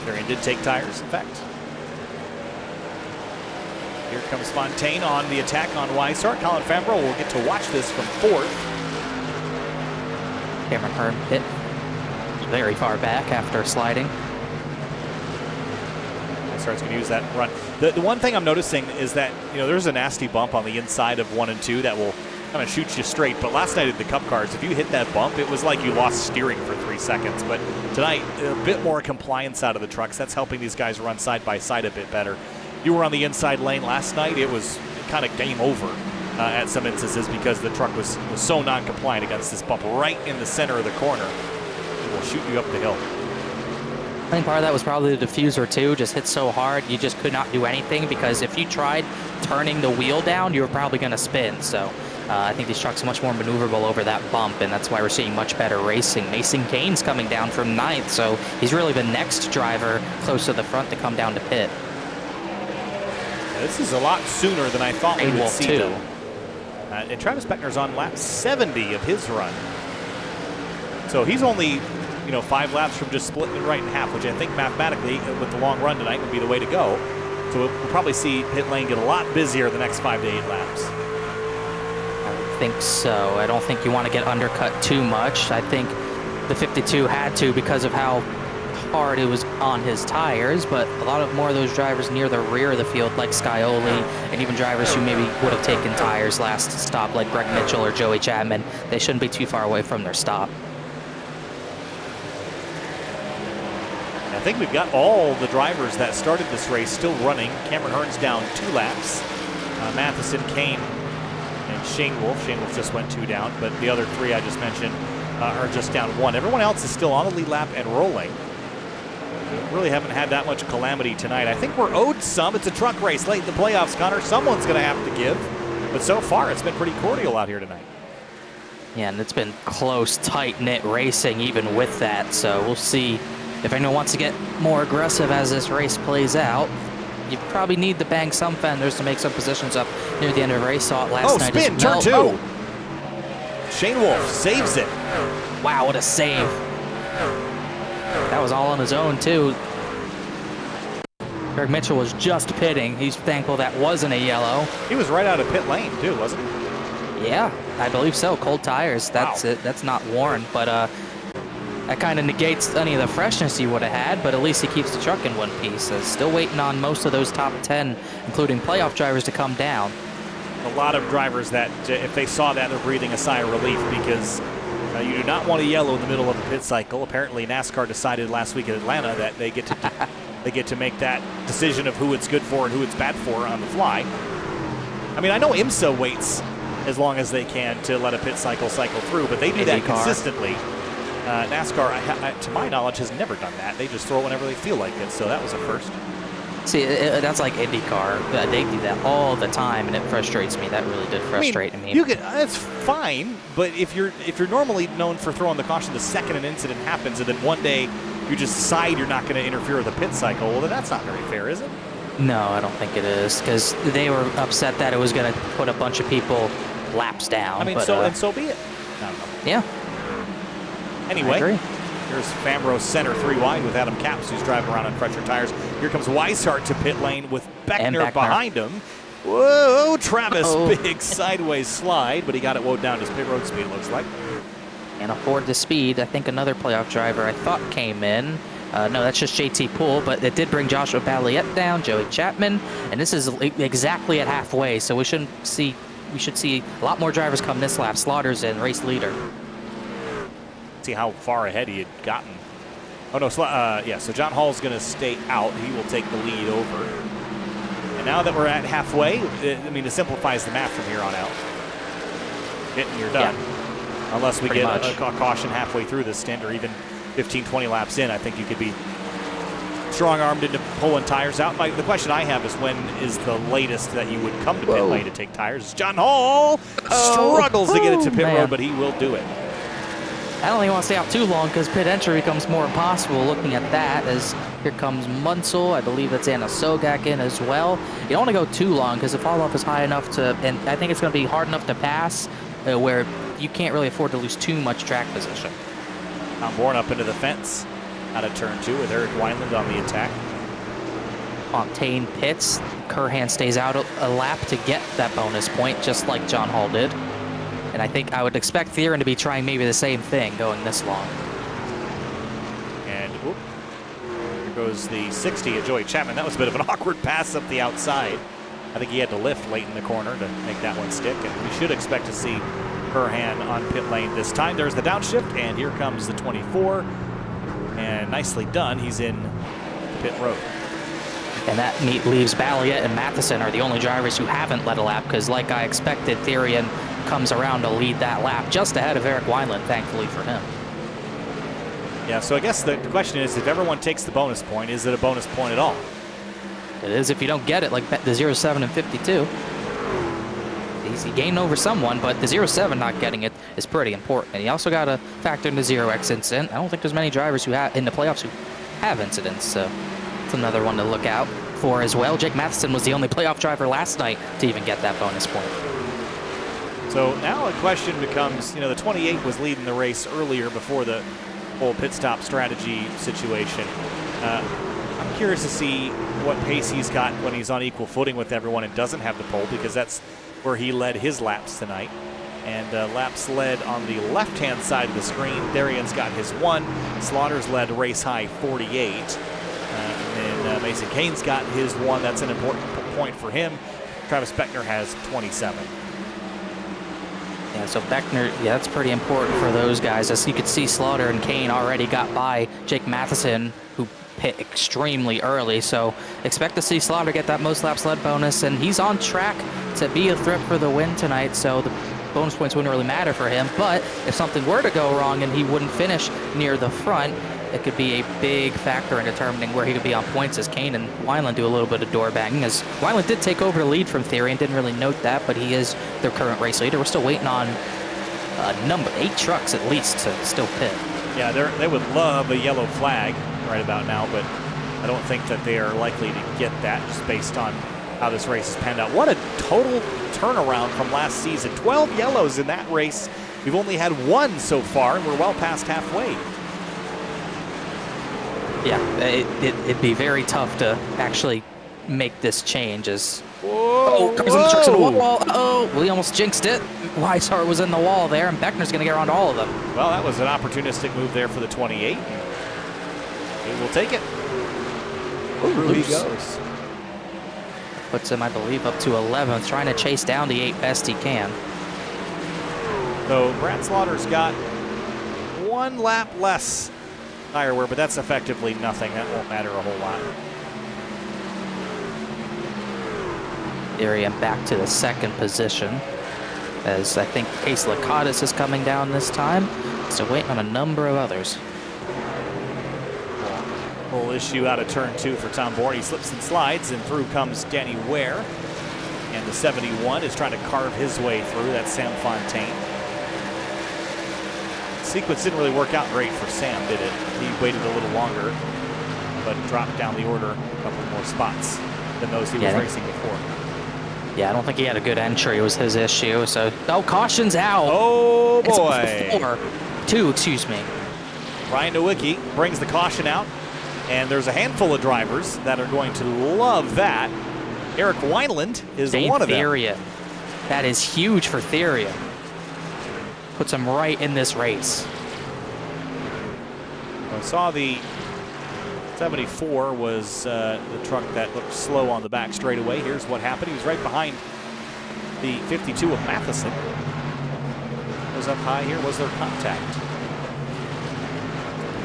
Therian did take tires, in fact. Here comes Fontaine on the attack on Weishart. Colin Fambro will get to watch this from 4th. Cameron Hearn hit very far back after sliding. Weishart's going to use that run. The one thing I'm noticing is that, you know, there's a nasty bump on the inside of 1 and 2 that will kind of shoot you straight. But last night at the Cup Cars, if you hit that bump, it was like you lost steering for 3 seconds. But tonight, a bit more compliance out of the trucks. That's helping these guys run side by side a bit better. You were on the inside lane last night. It was kind of game over at some instances because the truck was so non-compliant against this bump right in the center of the corner. It will shoot you up the hill. I think part of that was probably the diffuser too. Just hit so hard, you just could not do anything, because if you tried turning the wheel down, you were probably going to spin. So I think these trucks are much more maneuverable over that bump, and that's why we're seeing much better racing. Mason Kane's coming down from 9th, so he's really the next driver close to the front to come down to pit. This is a lot sooner than I thought we would see, too. though. And Travis Beckner's on lap 70 of his run. So he's only, 5 laps from just splitting it right in half, which I think mathematically, with the long run tonight, would be the way to go. So we'll probably see pit lane get a lot busier the next 5 to 8 laps. I don't think so. I don't think you want to get undercut too much. I think the 52 had to because of how hard it was on his tires, but a lot of more of those drivers near the rear of the field, like Scioli, and even drivers who maybe would have taken tires last stop, like Greg Mitchell or Joey Chapman, they shouldn't be too far away from their stop. I think we've got all the drivers that started this race still running. Cameron Hearn's down 2 laps. Matheson, Kane, and Shane Wolf. Shane Wolf just went 2 down, but the other 3 I just mentioned are just down 1. Everyone else is still on the lead lap and rolling. Really haven't had that much calamity tonight. I think we're owed some. It's a truck race late in the playoffs, Connor. Someone's going to have to give. But so far, it's been pretty cordial out here tonight. Yeah, and it's been close, tight-knit racing even with that. So we'll see if anyone wants to get more aggressive as this race plays out. You probably need to bang some fenders to make some positions up near the end of the race. Saw it last night. Spin, turn 2. Oh. Shane Wolf saves it. Wow, what a save. That was all on his own, too. Greg Mitchell was just pitting. He's thankful that wasn't a yellow. He was right out of pit lane, too, wasn't he? Yeah, I believe so. Cold tires. That's it. That's not Warren, but that kind of negates any of the freshness he would have had, but at least he keeps the truck in one piece. Still waiting on most of those top 10, including playoff drivers, to come down. A lot of drivers that, if they saw that, they're breathing a sigh of relief, because you do not want a yellow in the middle of a pit cycle. Apparently, NASCAR decided last week in Atlanta that they get to make that decision of who it's good for and who it's bad for on the fly. I mean, I know IMSA waits as long as they can to let a pit cycle through, but they do that consistently. NASCAR, to my knowledge, has never done that. They just throw it whenever they feel like it, so that was a first. See, that's like IndyCar. They do that all the time, and it frustrates me. That really did frustrate me. That's fine, but if you're normally known for throwing the caution the second an incident happens, and then one day you just decide you're not going to interfere with a pit cycle, well, then that's not very fair, is it? No, I don't think it is, because they were upset that it was going to put a bunch of people laps down. I mean, but, so be it. I don't know. Yeah. Anyway, Here's Famro center 3 wide with Adam Capps, who's driving around on fresher tires. Here comes Weishart to pit lane with Beckner behind him. Whoa, Travis, big sideways slide, but he got it woed down his pit road speed, looks like. And afford the speed. I think another playoff driver I thought came in. No, that's just JT Poole, but it did bring Joshua Balliet down, Joey Chapman, and this is exactly at halfway, so we should see a lot more drivers come this lap. Slaughter's in, race leader. See how far ahead he had gotten. Oh no, yeah, so John Hall's gonna stay out. He will take the lead over. And now that we're at halfway, I mean, it simplifies the math from here on out. Hit and you're done. Yeah. Unless we get a caution halfway through this stint, or even 15, 20 laps in, I think you could be strong-armed into pulling tires out. The question I have is, when is the latest that you would come to pit lane to take tires? John Hall struggles to get it to pit road, but he will do it. I don't think he wants to stay out too long because pit entry becomes more impossible looking at that, as here comes Munsell. I believe that's Anna Sogak in as well. You don't want to go too long because the fall-off is high enough to, and I think it's going to be hard enough to pass where you can't really afford to lose too much track position. Tom Bourne up into the fence out of turn 2 with Eric Wineland on the attack. Fontaine pits. Curhan stays out a lap to get that bonus point, just like John Hall did. And I think I would expect Theron to be trying maybe the same thing going this long. And whoop, here goes the 60 of Joey Chapman. That was a bit of an awkward pass up the outside. I think he had to lift late in the corner to make that one stick. And we should expect to see Curhan on pit lane this time. There's the downshift, and here comes the 24. And nicely done. He's in pit road. And that leaves Balliet and Matheson are the only drivers who haven't led a lap, because like I expected, Therian comes around to lead that lap just ahead of Eric Wineland, thankfully for him. Yeah, so I guess the question is, if everyone takes the bonus point, is it a bonus point at all? It is if you don't get it, like the 07 and 52. He gained over someone, but the 07 not getting it is pretty important. And he also got to factor in the 0x incident. I don't think there's many drivers who have in the playoffs who have incidents, so it's another one to look out for as well. Jake Matheson was the only playoff driver last night to even get that bonus point. So now a question becomes, you know, the 28 was leading the race earlier before the whole pit stop strategy situation. I'm curious to see what pace he's got when he's on equal footing with everyone and doesn't have the pole, because that's where he led his laps tonight. And laps led on the left-hand side of the screen. Darian's got his 1. Slaughter's led race high 48. And then Mason Kane's got his 1. That's an important point for him. Travis Beckner has 27. Yeah, so Beckner, yeah, that's pretty important for those guys. As you could see, Slaughter and Kane already got by Jake Matheson, who pit extremely early. So expect to see Slaughter get that most laps led bonus, and he's on track to be a threat for the win tonight. So the bonus points wouldn't really matter for him. But if something were to go wrong and he wouldn't finish near the front, it could be a big factor in determining where he could be on points, as Kane and Wineland do a little bit of door banging. As Wineland did take over the lead from Therian, didn't really note that, but he is their current race leader. We're still waiting on number 8 trucks at least to still pit. Yeah, they would love a yellow flag right about now, but I don't think that they are likely to get that just based on how this race has panned out. What a total turnaround from last season. 12 yellows in that race. We've only had 1 so far, and we're well past halfway. Yeah, it'd be very tough to actually make this change. As cars in the trucks in the wall. Oh, we almost jinxed it. Weishart was in the wall there, and Beckner's going to get around all of them. Well, that was an opportunistic move there for the 28. He will take it. Through he goes. Puts him, I believe, up to 11th, trying to chase down the 8 best he can. So Brad Slaughter's got 1 lap less tire wear, but that's effectively nothing. That won't matter a whole lot. Darian back to the 2nd position, as I think Case Lakatos is coming down this time. So waiting on a number of others. Full issue out of turn 2 for Tom Bourne. He slips and slides, and through comes Danny Ware. And the 71 is trying to carve his way through. That's Sam Fontaine. Sequence didn't really work out great for Sam, did it? He waited a little longer, but dropped down the order a couple more spots than those he was racing before. Yeah, I don't think he had a good entry. It was his issue. So, caution's out. Oh, boy. Two, excuse me. Ryan Nowicki brings the caution out, and there's a handful of drivers that are going to love that. Eric Wineland is one of them. That is huge for Theria. Puts him right in this race. I saw the 74 was the truck that looked slow on the back straightaway. Here's what happened. He was right behind the 52 of Matheson. Was up high here. Was there contact?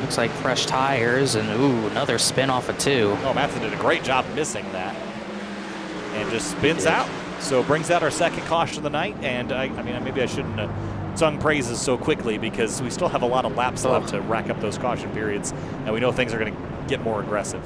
Looks like fresh tires, and ooh, another spin off of 2. Oh, Matheson did a great job missing that. And just spins out. So brings out our second caution of the night. And I mean, maybe I shouldn't have sung praises so quickly, because we still have a lot of laps left to rack up those caution periods. And we know things are going to get more aggressive.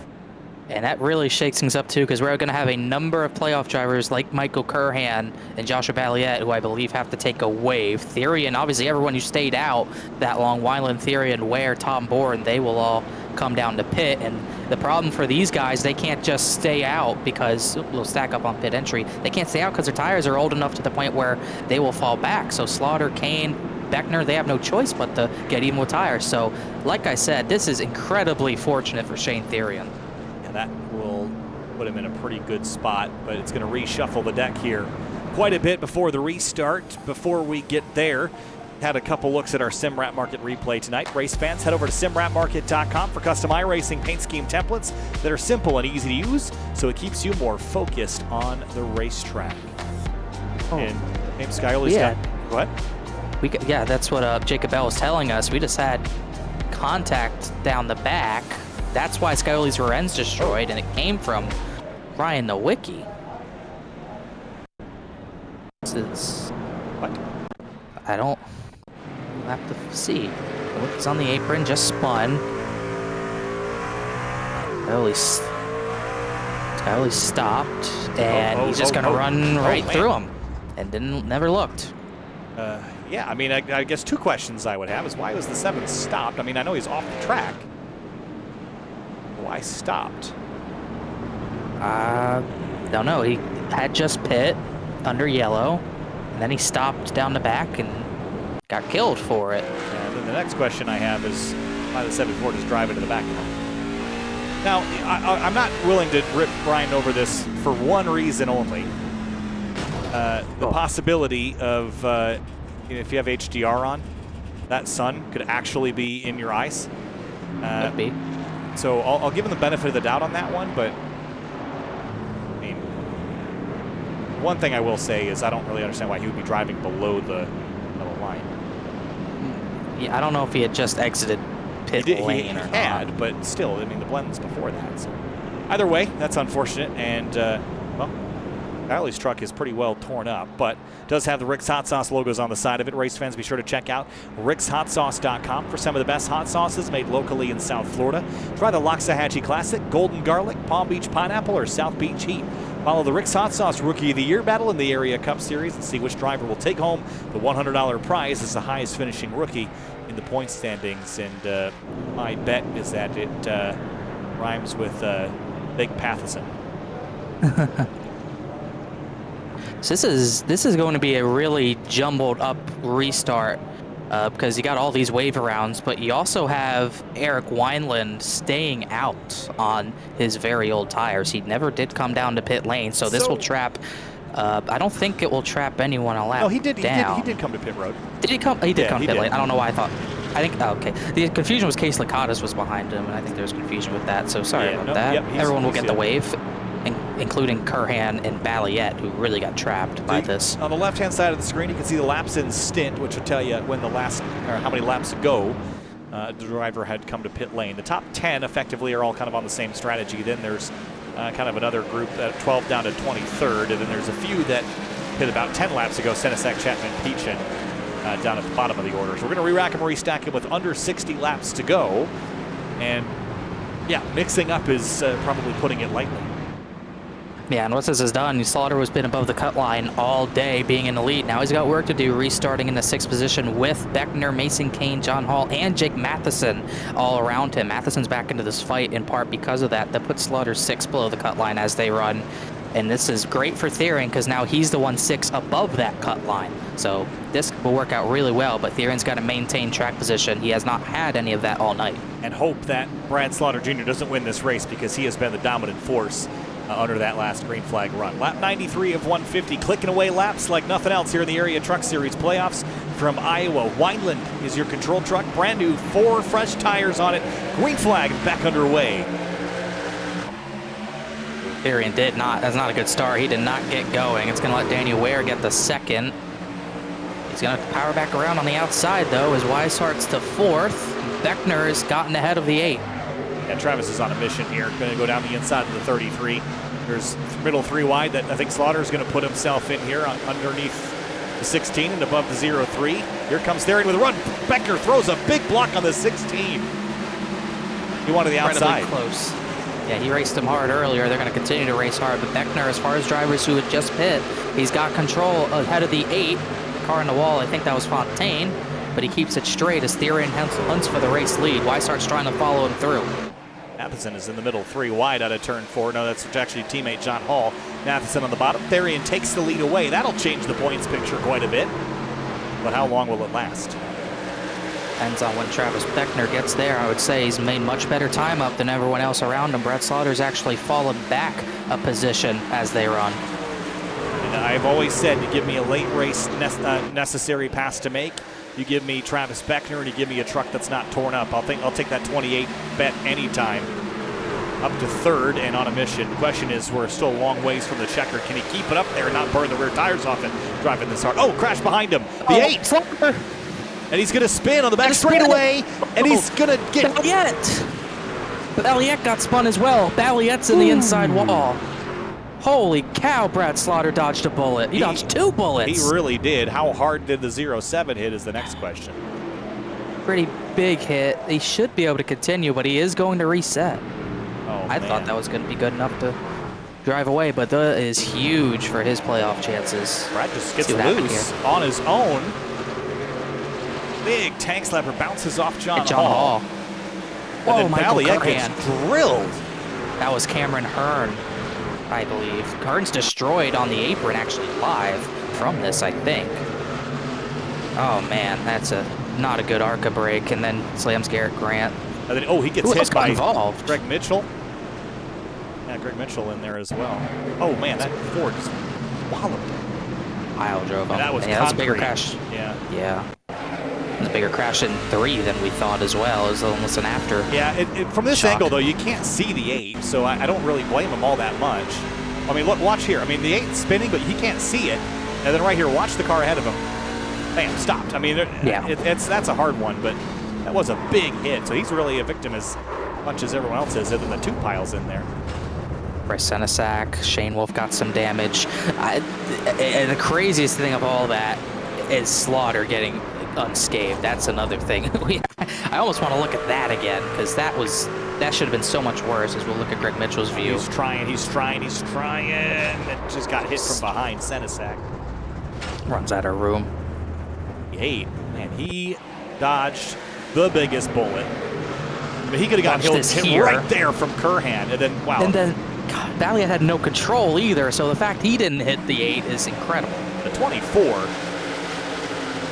And that really shakes things up too, because we're going to have a number of playoff drivers like Michael Curhan and Joshua Balliet, who I believe have to take a wave. Theory, and obviously everyone who stayed out that long, Wineland, Theory, and Ware, Tom Bourne, they will all come down to pit. And the problem for these guys, they can't just stay out because we'll stack up on pit entry. They can't stay out because their tires are old enough to the point where they will fall back. So Slaughter, Kane, Beckner, they have no choice but to get even with tires. So like I said, this is incredibly fortunate for Shane Therian. That will put him in a pretty good spot, but it's going to reshuffle the deck here quite a bit before the restart. Before we get there, had a couple looks at our SimRat Market replay tonight. Race fans, head over to simratmarket.com for custom iRacing paint scheme templates that are simple and easy to use, so it keeps you more focused on the racetrack. Oh. And James Skyler's got what? Yeah, that's what Jacob Bell was telling us. We just had contact down the back. That's why Scully's rear end's destroyed, and it came from Ryan Nowicki. What? I don't have to see. Nowicki's on the apron, just spun. Scully stopped, and he's just gonna run right through him, and never looked. Yeah, I mean, I guess two questions I would have is, why was the 7 stopped? I mean, I know he's off the track. Why stopped? Don't know. He had just pit under yellow, and then he stopped down the back and got killed for it. And then the next question I have is, why the 74 just drive into the back of him? Now, I'm not willing to rip Brian over this for one reason only. The possibility of, if you have HDR on, that sun could actually be in your eyes. Could be. So I'll give him the benefit of the doubt on that one, but I mean, one thing I will say is I don't really understand why he would be driving below the line. Yeah, I don't know if he had just exited pit lane or not. But still, I mean, the blend's before that. So either way, that's unfortunate, and well, Riley's truck is pretty well torn up, but does have the Rick's Hot Sauce logos on the side of it. Race fans, be sure to check out rickshotsauce.com for some of the best hot sauces made locally in South Florida. Try the Loxahatchee Classic, Golden Garlic, Palm Beach Pineapple, or South Beach Heat. Follow the Rick's Hot Sauce Rookie of the Year battle in the Area Cup Series and see which driver will take home the $100 prize as the highest finishing rookie in the point standings. And my bet is that it rhymes with Big Pathison. So this is going to be a really jumbled up restart because you got all these wave arounds, but you also have Eric Wineland staying out on his very old tires. He never did come down to pit lane, so this will trap. I don't think it will trap anyone a lap. No, he did. Down. He did come to pit road. Did he come? He did come to pit lane. I don't know why I thought. I think, okay. The confusion was Case Lakatos was behind him, and I think there was confusion with that, so sorry about that. Everyone will get the wave, including Curhan and Balliet, who really got trapped by this. On the left-hand side of the screen, you can see the laps in stint, which will tell you when the last, or how many laps ago the driver had come to pit lane. The top 10 effectively are all kind of on the same strategy. Then there's kind of another group at 12 down to 23rd, and then there's a few that hit about 10 laps ago, Senesac, Chapman, Peachin, down at the bottom of the order. So we're going to re-rack them and restack them with under 60 laps to go. And yeah, mixing up is probably putting it lightly. Yeah, and once this is done, Slaughter has been above the cut line all day, being in the lead. Now he's got work to do, restarting in the 6th position with Beckner, Mason Kane, John Hall, and Jake Matheson all around him. Matheson's back into this fight in part because of that. That puts Slaughter 6 below the cut line as they run. And this is great for Theron because now he's the 1-6 above that cut line. So this will work out really well, but Theron's got to maintain track position. He has not had any of that all night. And hope that Brad Slaughter Jr. doesn't win this race because he has been the dominant force under that last green flag run. Lap 93 of 150, clicking away laps like nothing else here in the Area Truck Series playoffs from Iowa. Wineland is your control truck, brand new, 4 fresh tires on it. Green flag back underway. Theron that's not a good start. He did not get going. It's going to let Daniel Ware get the second. He's going to power back around on the outside, though, as Weishart's to 4th. Beckner has gotten ahead of the 8. And Travis is on a mission here, going to go down the inside of the 33. There's middle 3 wide that I think Slaughter is going to put himself in here underneath the 16 and above the 0-3. Here comes Theron with a run. Beckner throws a big block on the 16. He wanted the outside. Incredibly close. Yeah, he raced him hard earlier. They're going to continue to race hard. But Beckner, as far as drivers who had just pit, he's got control ahead of the 8. Car in the wall, I think that was Fontaine. But he keeps it straight as Theron hunts for the race lead. Weishart's trying to follow him through. Matheson is in the middle 3 wide out of turn 4. No, that's actually teammate John Hall. Matheson on the bottom. Theron takes the lead away. That'll change the points picture quite a bit. But how long will it last? Depends on when Travis Beckner gets there. I would say he's made much better time up than everyone else around him. Brad Slaughter's actually fallen back a position as they run. And I've always said to give me a late race necessary pass to make. You give me Travis Beckner and you give me a truck that's not torn up. I'll take that 28 bet anytime. Up to 3rd and on a mission. The question is, we're still a long ways from the checker. Can he keep it up there and not burn the rear tires off it driving this hard? Oh, crash behind him. The 8. Slaughter. And he's going to spin on the back straightaway. And he's going to get... Balliet got spun as well. Balliet's in the inside wall. Holy cow, Brad Slaughter dodged a bullet. He dodged 2 bullets. He really did. How hard did the 0-7 hit is the next question. Pretty big hit. He should be able to continue, but he is going to reset. Oh, I thought that was going to be good enough to drive away, but that is huge for his playoff chances. Brad just gets loose on his own. Big tank slapper bounces off John Hall. Whoa, Michael Balliet gets drilled. That was Cameron Hearn, I believe. Hearn's destroyed on the apron, actually live from this, I think. Oh man, that's not a good ARCA break, and then slams Garrett Grant. And then, he gets hit by involved? Greg Mitchell. Yeah, Greg Mitchell in there as well. Oh man, that Ford just walloped him. Kyle drove him. That was a bigger crash. Yeah. It was a bigger crash in 3 than we thought as well. It was almost an after. Yeah, from this shock. angle, though, you can't see the 8, so I don't really blame him all that much. I mean, look, watch here. I mean, the 8's spinning, but he can't see it. And then right here, watch the car ahead of him. Bam, stopped. I mean, that's a hard one, but that was a big hit. So he's really a victim as much as everyone else is, other than the 2 piles in there. Bryce Senesac, Shane Wolf got some damage. And the craziest thing of all that is Slaughter getting unscathed. That's another thing. I almost want to look at that again, because that should have been so much worse. As we'll look at Greg Mitchell's view. He's trying. It just got hit from behind. Senesac runs out of room. He dodged the biggest bullet. I mean, he could have gotten hit right there from Curhan, and then wow. And then Balliet had no control either, so the fact he didn't hit the 8 is incredible. The 24.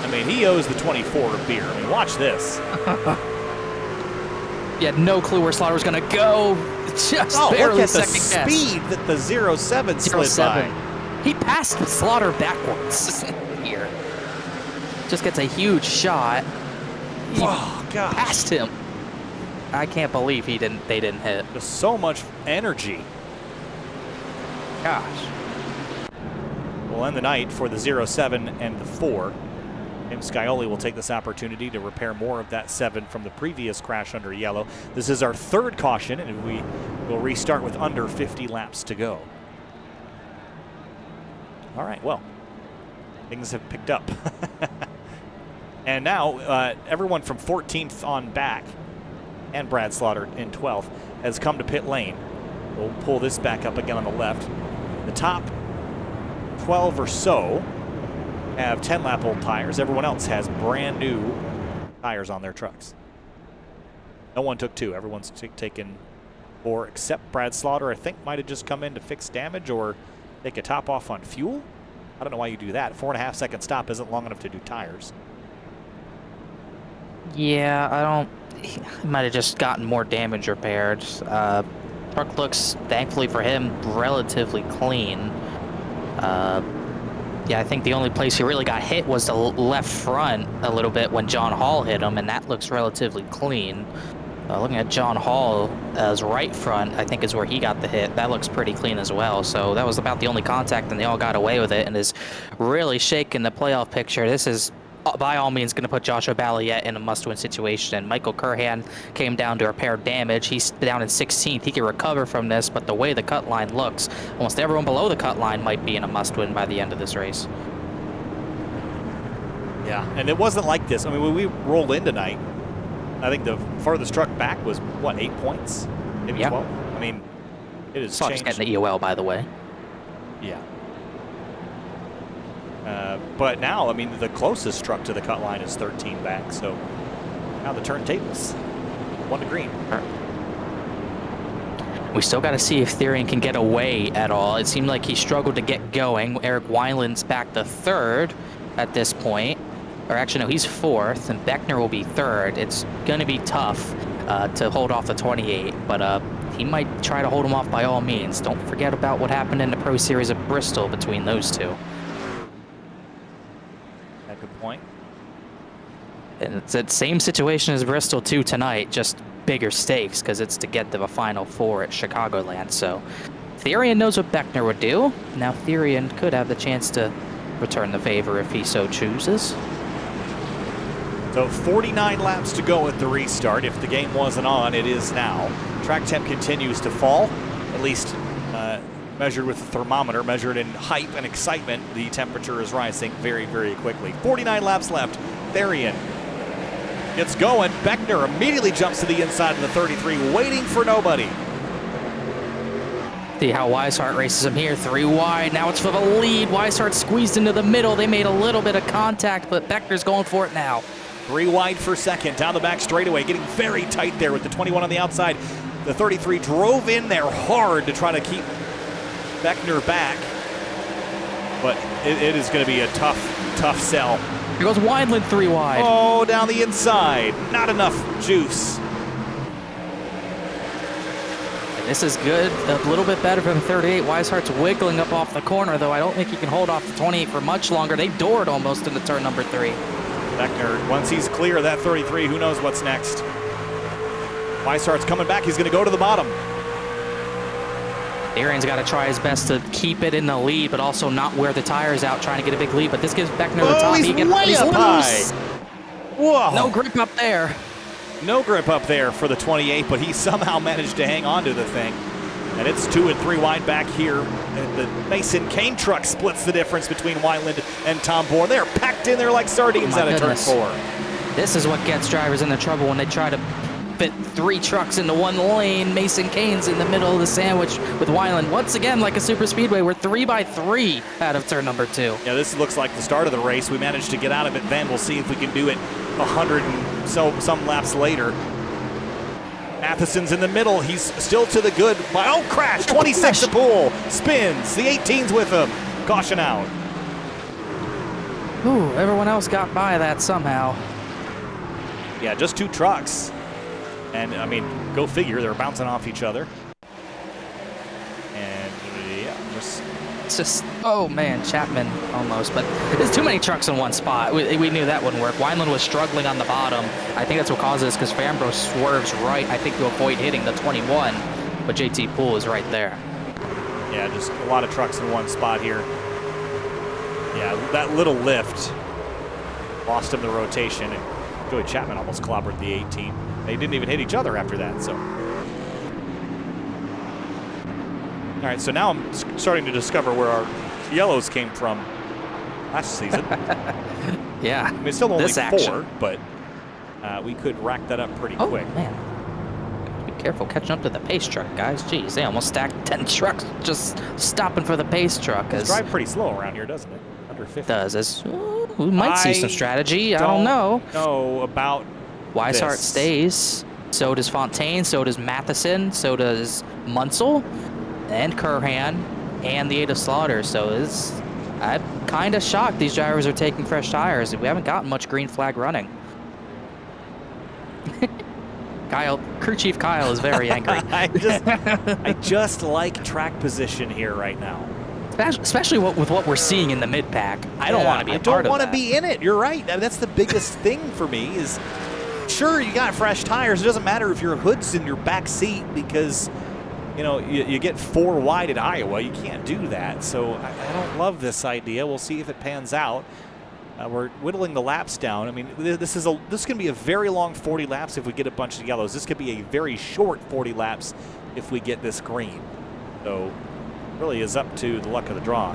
I mean, he owes the 24 a beer. I mean, watch this. He had no clue where Slaughter was going to go. Just barely look at the second speed that the 0-7 slid by. He passed Slaughter backwards here. Just gets a huge shot. He passed him. I can't believe they didn't hit. There's so much energy. Gosh. We'll end the night for the 0-7 and the 4. Tim Scioli will take this opportunity to repair more of that 7 from the previous crash under yellow. This is our 3rd caution, and we will restart with under 50 laps to go. All right, well, things have picked up. And now everyone from 14th on back, and Brad Slaughter in 12th, has come to pit lane. We'll pull this back up again on the left. The top 12 or so have 10-lap-old tires. Everyone else has brand new tires on their trucks. No one took 2. Everyone's taken 4, except Brad Slaughter, I think, might have just come in to fix damage, or Take a top off on fuel? I don't know why you do that. 4.5 second stop isn't long enough to do tires. Yeah, I don't. He might have just gotten more damage repaired. Truck looks, thankfully for him, relatively clean. Yeah, I think the only place he really got hit was the left front a little bit when John Hall hit him, and that looks relatively clean. Looking at John Hall's right front, I think is where he got the hit. That looks pretty clean as well. So that was about the only contact, and they all got away with it, and is really shaking the playoff picture. This is by all means going to put Joshua Balliet in a must-win situation. And Michael Curhan came down to repair damage. He's down in 16th. He can recover from this, but the way the cut line looks, almost everyone below the cut line might be in a must-win by the end of this race. Yeah, and it wasn't like this. I mean, when we rolled in tonight, I think the farthest truck back was, what, 8 points? Maybe 12? I mean, it has Saw changed. just getting the EOL, by the way. Yeah. But now, I mean, the closest truck to the cut line is 13 back, so now the turntables, 1 to green. We still got to see if Therian can get away at all. It seemed like he struggled to get going. Eric Wineland's back to 3rd at this point. Or actually, no, he's 4th, and Beckner will be 3rd. It's going to be tough to hold off the 28, but he might try to hold him off by all means. Don't forget about what happened in the Pro Series of Bristol between those two. Good point. And it's the same situation as Bristol 2 tonight, just bigger stakes because it's to get to the Final Four at Chicagoland. So Therian knows what Beckner would do. Now Therian could have the chance to return the favor if he so chooses. So 49 laps to go at the restart. If the game wasn't on, it is now. Track temp continues to fall, at least measured with the thermometer, measured in hype and excitement. The temperature is rising very, very quickly. 49 laps left. Therian gets going. Beckner immediately jumps to the inside of the 33, waiting for nobody. See how Weishart races him here, 3 wide. Now it's for the lead. Weishart squeezed into the middle. They made a little bit of contact, but Beckner's going for it now. 3 wide for second, down the back straightaway, getting very tight there with the 21 on the outside. The 33 drove in there hard to try to keep Beckner back, but it is going to be a tough sell. Here goes Wineland 3 wide. Oh, down the inside, not enough juice. And this is good, a little bit better from 38. Weishart's wiggling up off the corner, though I don't think he can hold off the 28 for much longer. They doored almost into turn number 3. Beckner, once he's clear of that 33, who knows what's next. Weishart's coming back, he's going to go to the bottom. Therian's got to try his best to keep it in the lead, but also not wear the tires out, trying to get a big lead. But this gives Beckner the top. He's way up high. Whoa. No grip up there. No grip up there for the 28, but he somehow managed to hang on to the thing. And it's 2 and 3 wide back here. And the Mason Kane truck splits the difference between Wineland and Tom Bourne. They're packed in there like sardines out of turn 4. This is what gets drivers into trouble when they try to fit 3 trucks into 1 lane. Mason Kane's in the middle of the sandwich with Wineland. Once again, like a super speedway, we're 3 by 3 out of turn number 2. Yeah, this looks like the start of the race. We managed to get out of it then. We'll see if we can do it 100 and some laps later. Matheson's in the middle. He's still to the good. Oh, crash! 26 to pull. Spins. The 18's with him. Caution out. Ooh, everyone else got by that somehow. Yeah, just 2 trucks. And, I mean, go figure. They're bouncing off each other. And, yeah, It's just, oh man, Chapman almost, but there's too many trucks in one spot. We knew that wouldn't work. Wineland was struggling on the bottom. I think that's what caused this, because Fambro swerves right, I think, to avoid hitting the 21, but JT Poole is right there. Yeah, just a lot of trucks in one spot here. Yeah, that little lift lost him the rotation, and Joey Chapman almost clobbered the 18. They didn't even hit each other after that, so. All right, so now I'm starting to discover where our yellows came from last season. Yeah. I mean, it's still only 4, action. but we could rack that up pretty quick. Man. Be careful catching up to the pace truck, guys. Jeez, they almost stacked 10 trucks just stopping for the pace truck. It drives pretty slow around here, doesn't it? Under 50. It does. We might see some strategy. I don't know. No, about Weishart stays. So does Fontaine. So does Matheson. So does Munsell. And Curhan. and the 8 of Slaughter. So I'm kind of shocked these drivers are taking fresh tires. We haven't gotten much green flag running. Crew Chief Kyle is very angry. I just like track position here right now. Especially with what we're seeing in the mid-pack. I don't want to be a part of that. I don't want to be in it. You're right. That's the biggest thing for me is, sure, you got fresh tires. It doesn't matter if your hood's in your back seat because, you know, you get 4 wide at Iowa. You can't do that. So I don't love this idea. We'll see if it pans out. We're whittling the laps down. I mean, this is going to be a very long 40 laps if we get a bunch of yellows. This could be a very short 40 laps if we get this green. So it really is up to the luck of the draw.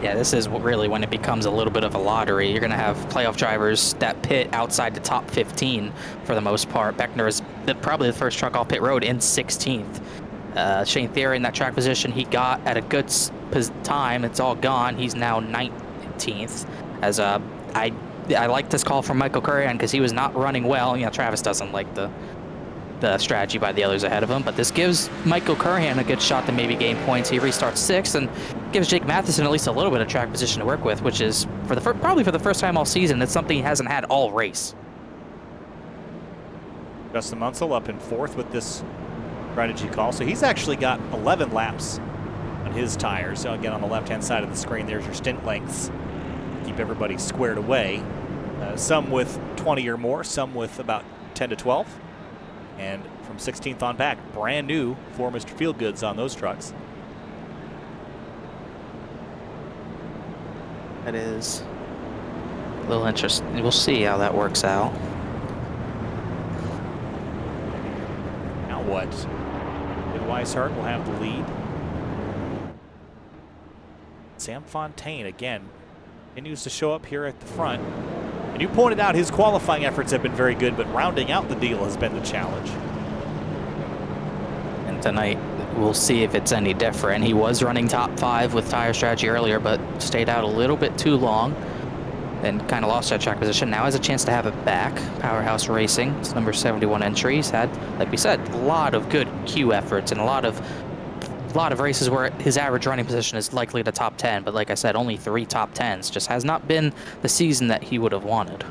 Yeah, this is really when it becomes a little bit of a lottery. You're going to have playoff drivers that pit outside the top 15 for the most part. Beckner is probably the first truck off pit road in 16th. Shane Thierry in that track position, he got at a good time. It's all gone. He's now 19th. As I like this call from Michael Curran because he was not running well. You know, Travis doesn't like the strategy by the others ahead of him, but this gives Michael Curran a good shot to maybe gain points. He restarts 6th and gives Jake Matheson at least a little bit of track position to work with, which is probably for the first time all season. It's something he hasn't had all race. Justin Munsell up in 4th with this strategy call, so he's actually got 11 laps on his tires. So again, on the left-hand side of the screen, there's your stint lengths. Keep everybody squared away. Some with 20 or more, some with about 10 to 12. And from 16th on back, brand new for Mr. Feelgoods on those trucks. That is a little interesting. We'll see how that works out. Now what? Ed Weishart will have the lead. Sam Fontaine, again, continues to show up here at the front. And you pointed out his qualifying efforts have been very good, but rounding out the deal has been the challenge. And tonight, we'll see if it's any different. He was running top 5 with tire strategy earlier, but stayed out a little bit too long and kind of lost that track position. Now has a chance to have it back. Powerhouse Racing, it's number 71 entry. He's had, like we said, a lot of good Q efforts and a lot of races where his average running position is likely to top 10, but like I said, only 3 top 10s. Just has not been the season that he would have wanted.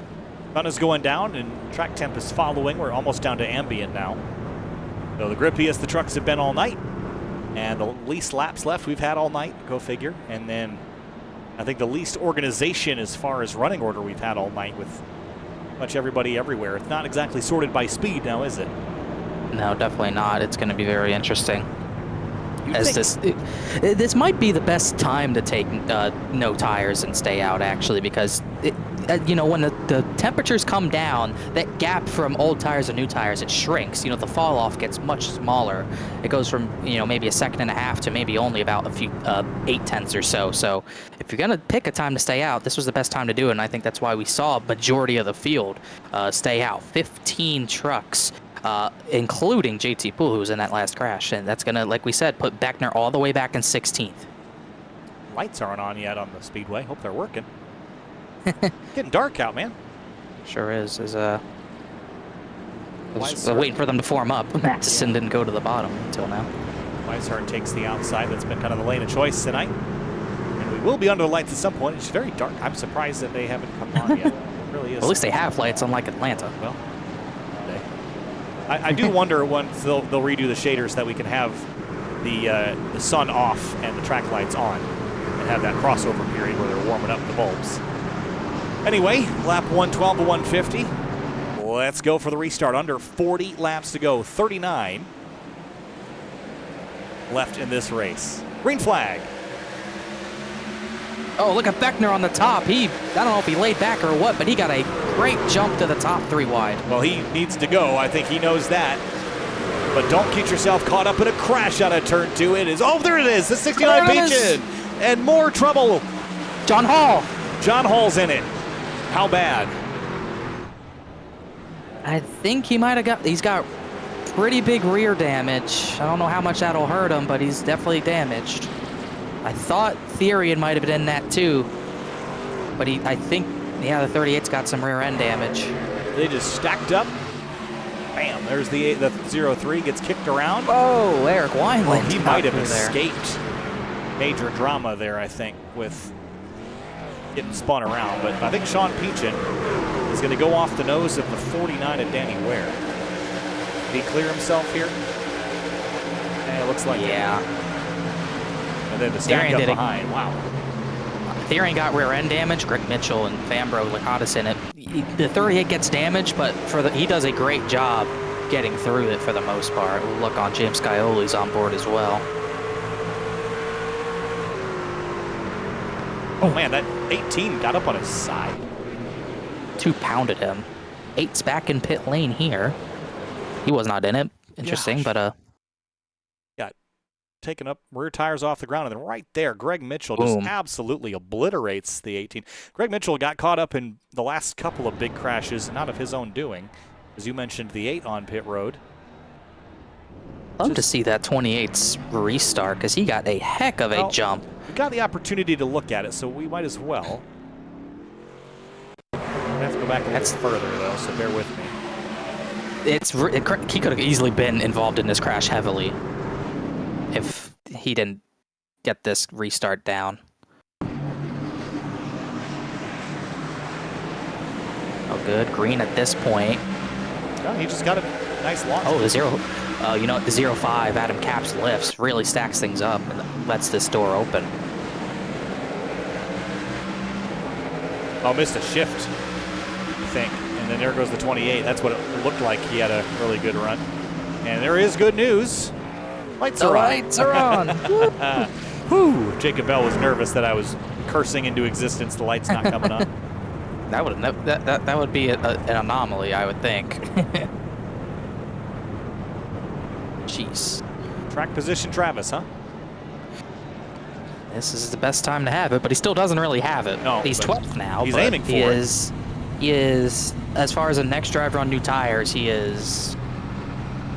Sun is going down and track temp is following. We're almost down to ambient now. So the grippiest the trucks have been all night, and the least laps left we've had all night, go figure. And then I think the least organization as far as running order we've had all night with much everybody everywhere. It's not exactly sorted by speed now, is it? No, definitely not. It's going to be very interesting. As this might be the best time to take no tires and stay out, actually, because you know, when the temperatures come down, that gap from old tires and new tires, it shrinks. You know, the fall off gets much smaller. It goes from, you know, maybe a 1.5 seconds to maybe only about a few 0.8 or so. So if you're gonna pick a time to stay out, this was the best time to do it, and I think that's why we saw a majority of the field stay out. 15 trucks. Including JT Poole, who was in that last crash. And that's going to, like we said, put Beckner all the way back in 16th. Lights aren't on yet on the speedway. Hope they're working. Getting dark out, man. Sure is. Waiting for them to form up. Matheson didn't go to the bottom until now. Weishart takes the outside. That's been kind of the lane of choice tonight. And we will be under the lights at some point. It's very dark. I'm surprised that they haven't come on yet. It really is. Well, at least they have lights, unlike Atlanta. Well, I do wonder once they'll redo the shaders that we can have the sun off and the track lights on and have that crossover period where they're warming up the bulbs. Anyway, lap 112 to 150. Let's go for the restart. Under 40 laps to go. 39 left in this race. Green flag. Oh, look at Beckner on the top. I don't know if he laid back or what, but he got a great jump to the top 3 wide. Well, he needs to go. I think he knows that. But don't get yourself caught up in a crash out of turn 2. It is, oh, there it is, the 69 Beacon. And more trouble. John Hall. John Hall's in it. How bad? I think he might have he's got pretty big rear damage. I don't know how much that'll hurt him, but he's definitely damaged. I thought Therian might have been in that too, but I think, yeah, the 38's got some rear end damage. They just stacked up. Bam, there's the 03 gets kicked around. Oh, Eric Wineland. Well, he might have escaped. major drama there, I think, with getting spun around. But I think Sean Peachin is going to go off the nose of the 49 of Danny Ware. Did he clear himself here? Yeah, it looks like it. And then the stack up behind. Wow. Therian got rear end damage. Greg Mitchell and Fambro caught us in it. The 38 gets damaged, but he does a great job getting through it for the most part. Look on James Scioli's on board as well. Oh man, that 18 got up on his side. 2 pounded him. 8's back in pit lane here. He was not in it. Interesting, but got taken up, rear tires off the ground, and then right there, Greg Mitchell just absolutely obliterates the 18. Greg Mitchell got caught up in the last couple of big crashes, not of his own doing. As you mentioned, the 8 on pit road. Love to see that 28's restart, because he got a heck of a jump. We got the opportunity to look at it, so we might as well. I have to go back a little further, though, so bear with me. He could have easily been involved in this crash heavily if he didn't get this restart down. Oh, good. Green at this point. Oh, he just got a nice launch. Oh, the 0.5 Adam Capps lifts really stacks things up and lets this door open. Oh, missed a shift, I think. And then there goes the 28. That's what it looked like. He had a really good run. And there is good news. Lights are on. Lights are on. Whew. Jacob Bell was nervous that I was cursing into existence the lights not coming on. That would be an anomaly, I would think. Jeez. Track position Travis, huh? This is the best time to have it, but he still doesn't really have it. No, he's 12th now. He's aiming for it. He is, as far as the next driver on new tires, he is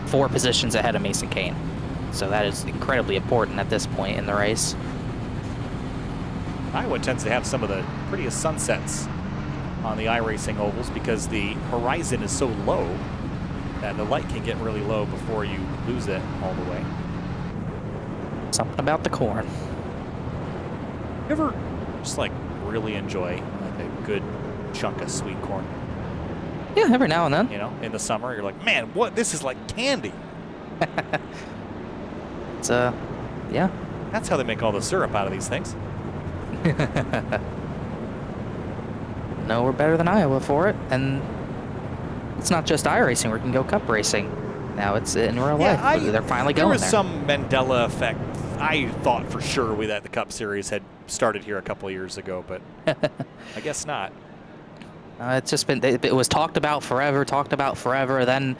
4 positions ahead of Mason Kane. So that is incredibly important at this point in the race. Iowa tends to have some of the prettiest sunsets on the iRacing ovals because the horizon is so low that the light can get really low before you lose it all the way. Something about the corn. You ever just like really enjoy like a good chunk of sweet corn? Yeah, every now and then. You know, in the summer, you're like, man, what? This is like candy. It's yeah. That's how they make all the syrup out of these things. No, we're better than Iowa for it, and it's not just iRacing. We can go cup racing. Now it's in real life. They're finally going there. There was some Mandela effect. I thought for sure that the Cup Series had started here a couple of years ago, but I guess not. It's just been, it was talked about forever. Then,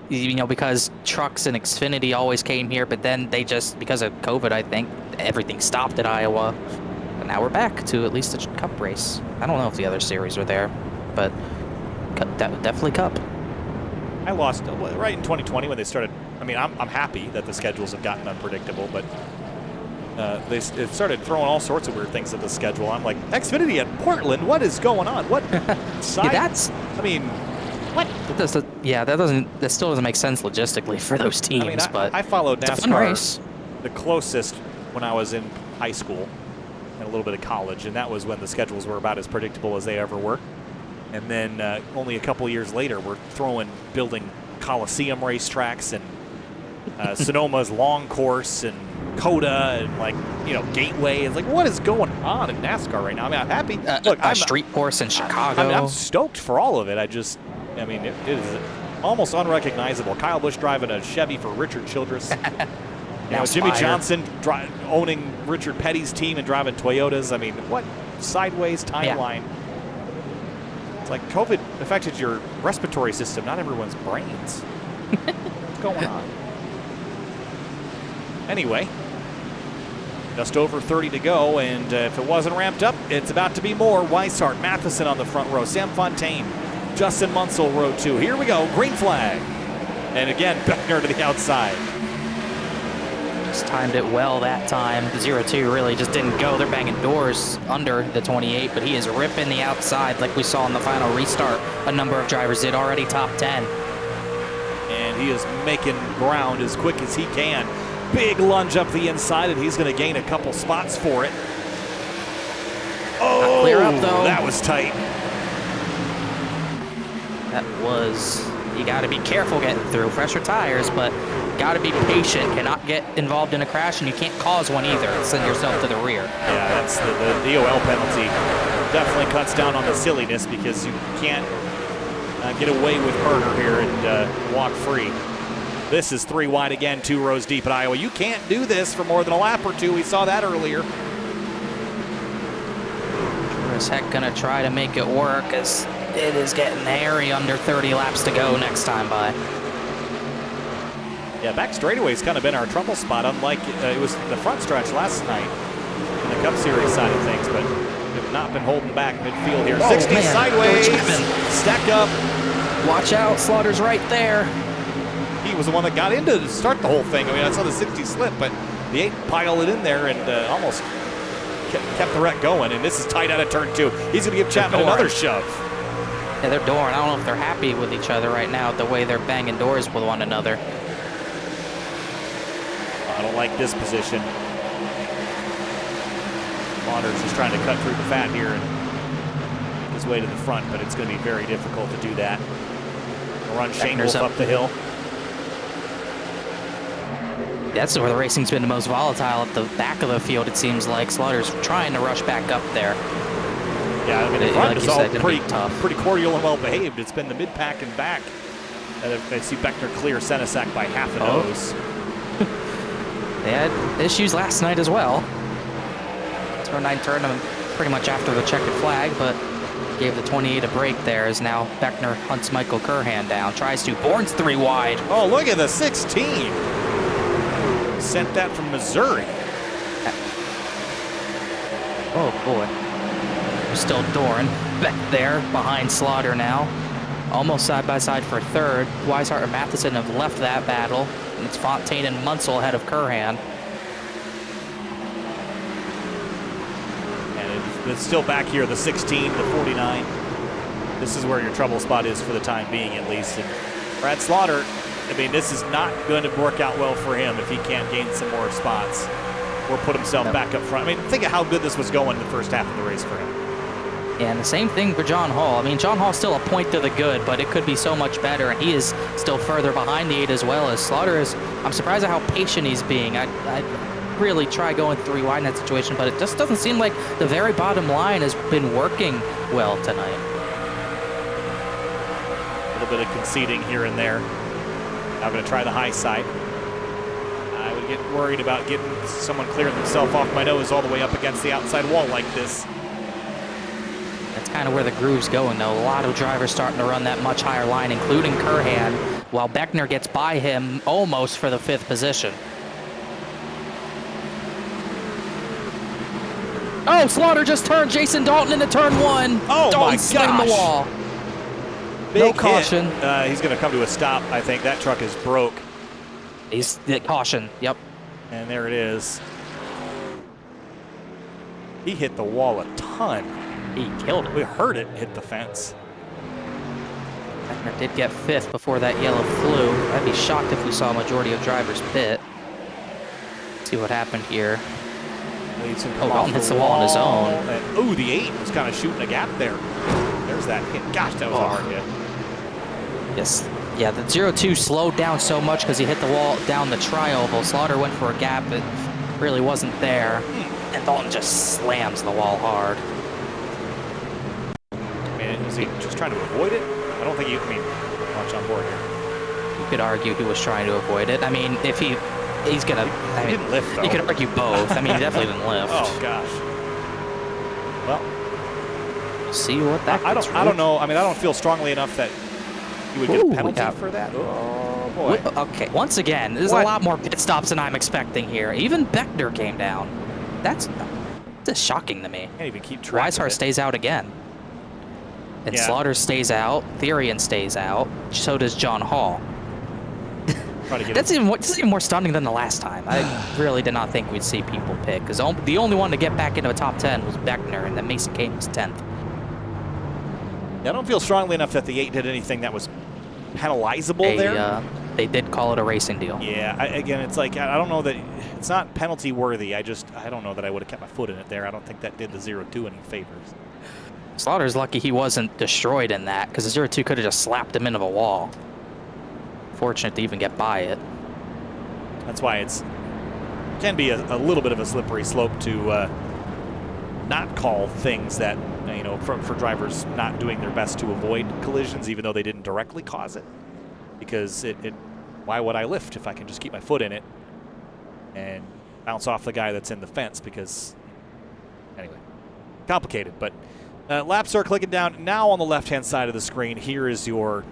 you know, because trucks and Xfinity always came here, but then they just, because of COVID, I think, everything stopped at Iowa. And now we're back to at least a Cup race. I don't know if the other series are there, but definitely Cup. I lost right in 2020 when they started. I mean, I'm happy that the schedules have gotten unpredictable, but it started throwing all sorts of weird things at the schedule. I'm like, Xfinity at Portland, what is going on? What side? I mean, what? That still doesn't make sense logistically for those teams. I mean, but I followed NASCAR, it's a fun race. The closest when I was in high school and a little bit of college, and that was when the schedules were about as predictable as they ever were. And then only a couple years later, we're building Coliseum racetracks and Sonoma's long course and Coda and, like, you know, Gateway. It's like, what is going on in NASCAR right now? I mean, I'm happy. Look, I'm street course in Chicago. I'm stoked for all of it. I mean, it is almost unrecognizable. Kyle Busch driving a Chevy for Richard Childress. Now Jimmy Johnson owning Richard Petty's team and driving Toyotas. I mean, what sideways timeline? Yeah. It's like COVID affected your respiratory system, not everyone's brains. What's going on? Anyway, just over 30 to go, and if it wasn't ramped up, it's about to be more. Weishart, Matheson on the front row, Sam Fontaine, Justin Munsell, row 2. Here we go, green flag. And again, Beckner to the outside. Just timed it well that time. The 0-2 really just didn't go. They're banging doors under the 28, but he is ripping the outside like we saw in the final restart. A number of drivers did already top 10. And he is making ground as quick as he can. Big lunge up the inside, and he's going to gain a couple spots for it. Oh, clear up, though. That was tight. That was, you got to be careful getting through. Fresher tires, but got to be patient. Cannot get involved in a crash, and you can't cause one either and send yourself to the rear. Yeah, that's the DOL penalty. Definitely cuts down on the silliness because you can't get away with murder here and walk free. This is 3 wide again, 2 rows deep at Iowa. You can't do this for more than a lap or 2. We saw that earlier. Sure as heck gonna try to make it work as it is getting hairy under 30 laps to go next time by. Yeah, back straightaway's kind of been our trouble spot, unlike it was the front stretch last night in the Cup Series side of things, but we've not been holding back midfield here. 60 man. sideways, stack up. Watch out, Slaughter's right there. He was the one that got into to start the whole thing. I mean, I saw the 60 slip, but the 8 piled it in there and almost kept the wreck going. And this is tight out of turn 2. He's going to give Chapman another shove. Yeah, they're dooring. I don't know if they're happy with each other right now, the way they're banging doors with one another. I don't like this position. Slaughter's just trying to cut through the fat here and make his way to the front, but it's going to be very difficult to do that. We'll run Shane Wolf up the hill. That's where the racing's been the most volatile, at the back of the field, it seems like. Slaughter's trying to rush back up there. Yeah, I mean, the front is all tough. pretty cordial and well-behaved. It's been the mid-pack and back. I see Beckner clear Senesac by half a nose. They had issues last night as well. Turn 9 turned them pretty much after the checkered flag, but gave the 28 a break there as now Beckner hunts Michael Curhan down. Tries to, Bourne's 3 wide. Oh, look at the 16. Sent that from Missouri. Oh, boy. They're still Doran. Beck there behind Slaughter now. Almost side by side for 3rd. Weishart and Matheson have left that battle. And it's Fontaine and Munsell ahead of Curhan. And it's still back here, the 16, the 49. This is where your trouble spot is for the time being, at least. And Brad Slaughter, I mean, this is not going to work out well for him if he can't gain some more spots or put himself back up front. I mean, think of how good this was going in the first half of the race for him. Yeah, and the same thing for John Hall. I mean, John Hall's still a point to the good, but it could be so much better, and he is still further behind the 8 as well. As Slaughter is, I'm surprised at how patient he's being. I'd really try going 3 wide in that situation, but it just doesn't seem like the very bottom line has been working well tonight. A little bit of conceding here and there. I'm going to try the high side. I would get worried about getting someone clearing themselves off my nose all the way up against the outside wall like this. That's kind of where the groove's going, though. A lot of drivers starting to run that much higher line, including Curhan, while Beckner gets by him almost for the 5th position. Oh, Slaughter just turned Jason Dalton into turn 1. Oh, Dalton my slammed gosh. the wall. Big no caution. He's going to come to a stop. I think that truck is broke. He's caution. Yep. And there it is. He hit the wall a ton. He killed it. We heard it hit the fence. Beckner did get 5th before that yellow flew. I'd be shocked if we saw a majority of drivers pit. Let's see what happened here. Dalton hits the wall on his own. Oh, the 8 was kind of shooting a gap there. There's that hit. Gosh, that was a hard hit. Yes. Yeah, the 0-2 slowed down so much because he hit the wall down the tri-oval. Slaughter went for a gap that really wasn't there. And Dalton just slams the wall hard. I mean, was he just trying to avoid it? I don't think he, watch on board here. You could argue he was trying to avoid it. I mean, if he's gonna, He didn't lift, though. You could argue both. I mean, he definitely didn't lift. Oh, gosh. Well, see what that I don't know. I mean, I don't feel strongly enough that you would get a penalty for that. Oh, boy. Okay, once again, there's a lot more pit stops than I'm expecting here. Even Beckner came down. That's just shocking to me. Can't even keep track. Weishart stays out again. And Slaughter stays out. Therian stays out. So does John Hall. This is even more stunning than the last time. I really did not think we'd see people pick, because the only one to get back into a top 10 was Beckner, and then Mason Kane was 10th. I don't feel strongly enough that the 8 did anything that was penalizable there. they did call it a racing deal. Yeah, again, it's like, I don't know that it's not penalty worthy. I don't know that I would have kept my foot in it there. I don't think that did the 0-2 any favors. Slaughter's lucky he wasn't destroyed in that, because the 0-2 could have just slapped him into the wall. Fortunate to even get by it. That's why can be a little bit of a slippery slope to not call things that, for drivers not doing their best to avoid collisions, even though they didn't directly cause it. Because why would I lift if I can just keep my foot in it and bounce off the guy that's in the fence? Because, anyway, complicated. But laps are clicking down. Now on the left-hand side of the screen, here is your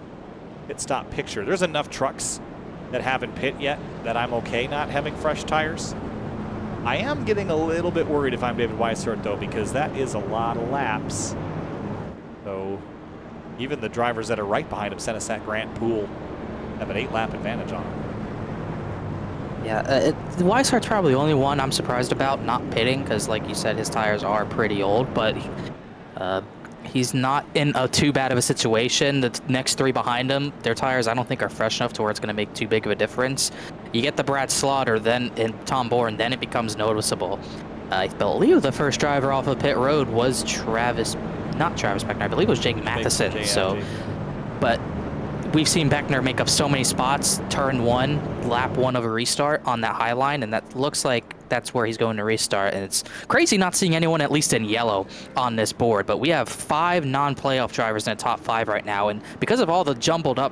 pit stop picture. There's enough trucks that haven't pit yet that I'm okay not having fresh tires. I am getting a little bit worried if I'm David Weishart, though, because that is a lot of laps. So even the drivers that are right behind him, Senesac, Grant, Poole, have an 8-lap advantage on him. Yeah, Weishart's probably the only one I'm surprised about not pitting, because like you said, his tires are pretty old, but he's not in too bad of a situation. The next 3 behind him, their tires I don't think are fresh enough to where it's going to make too big of a difference. You get the Brad Slaughter then and Tom Bourne, then it becomes noticeable. I believe the first driver off of pit road was not Travis Beckner, I believe it was Jake Matheson. But we've seen Beckner make up so many spots, turn 1, lap 1 of a restart on that high line, and that looks like that's where he's going to restart. And it's crazy not seeing anyone at least in yellow on this board, but we have 5 non-playoff drivers in the top 5 right now, and because of all the jumbled up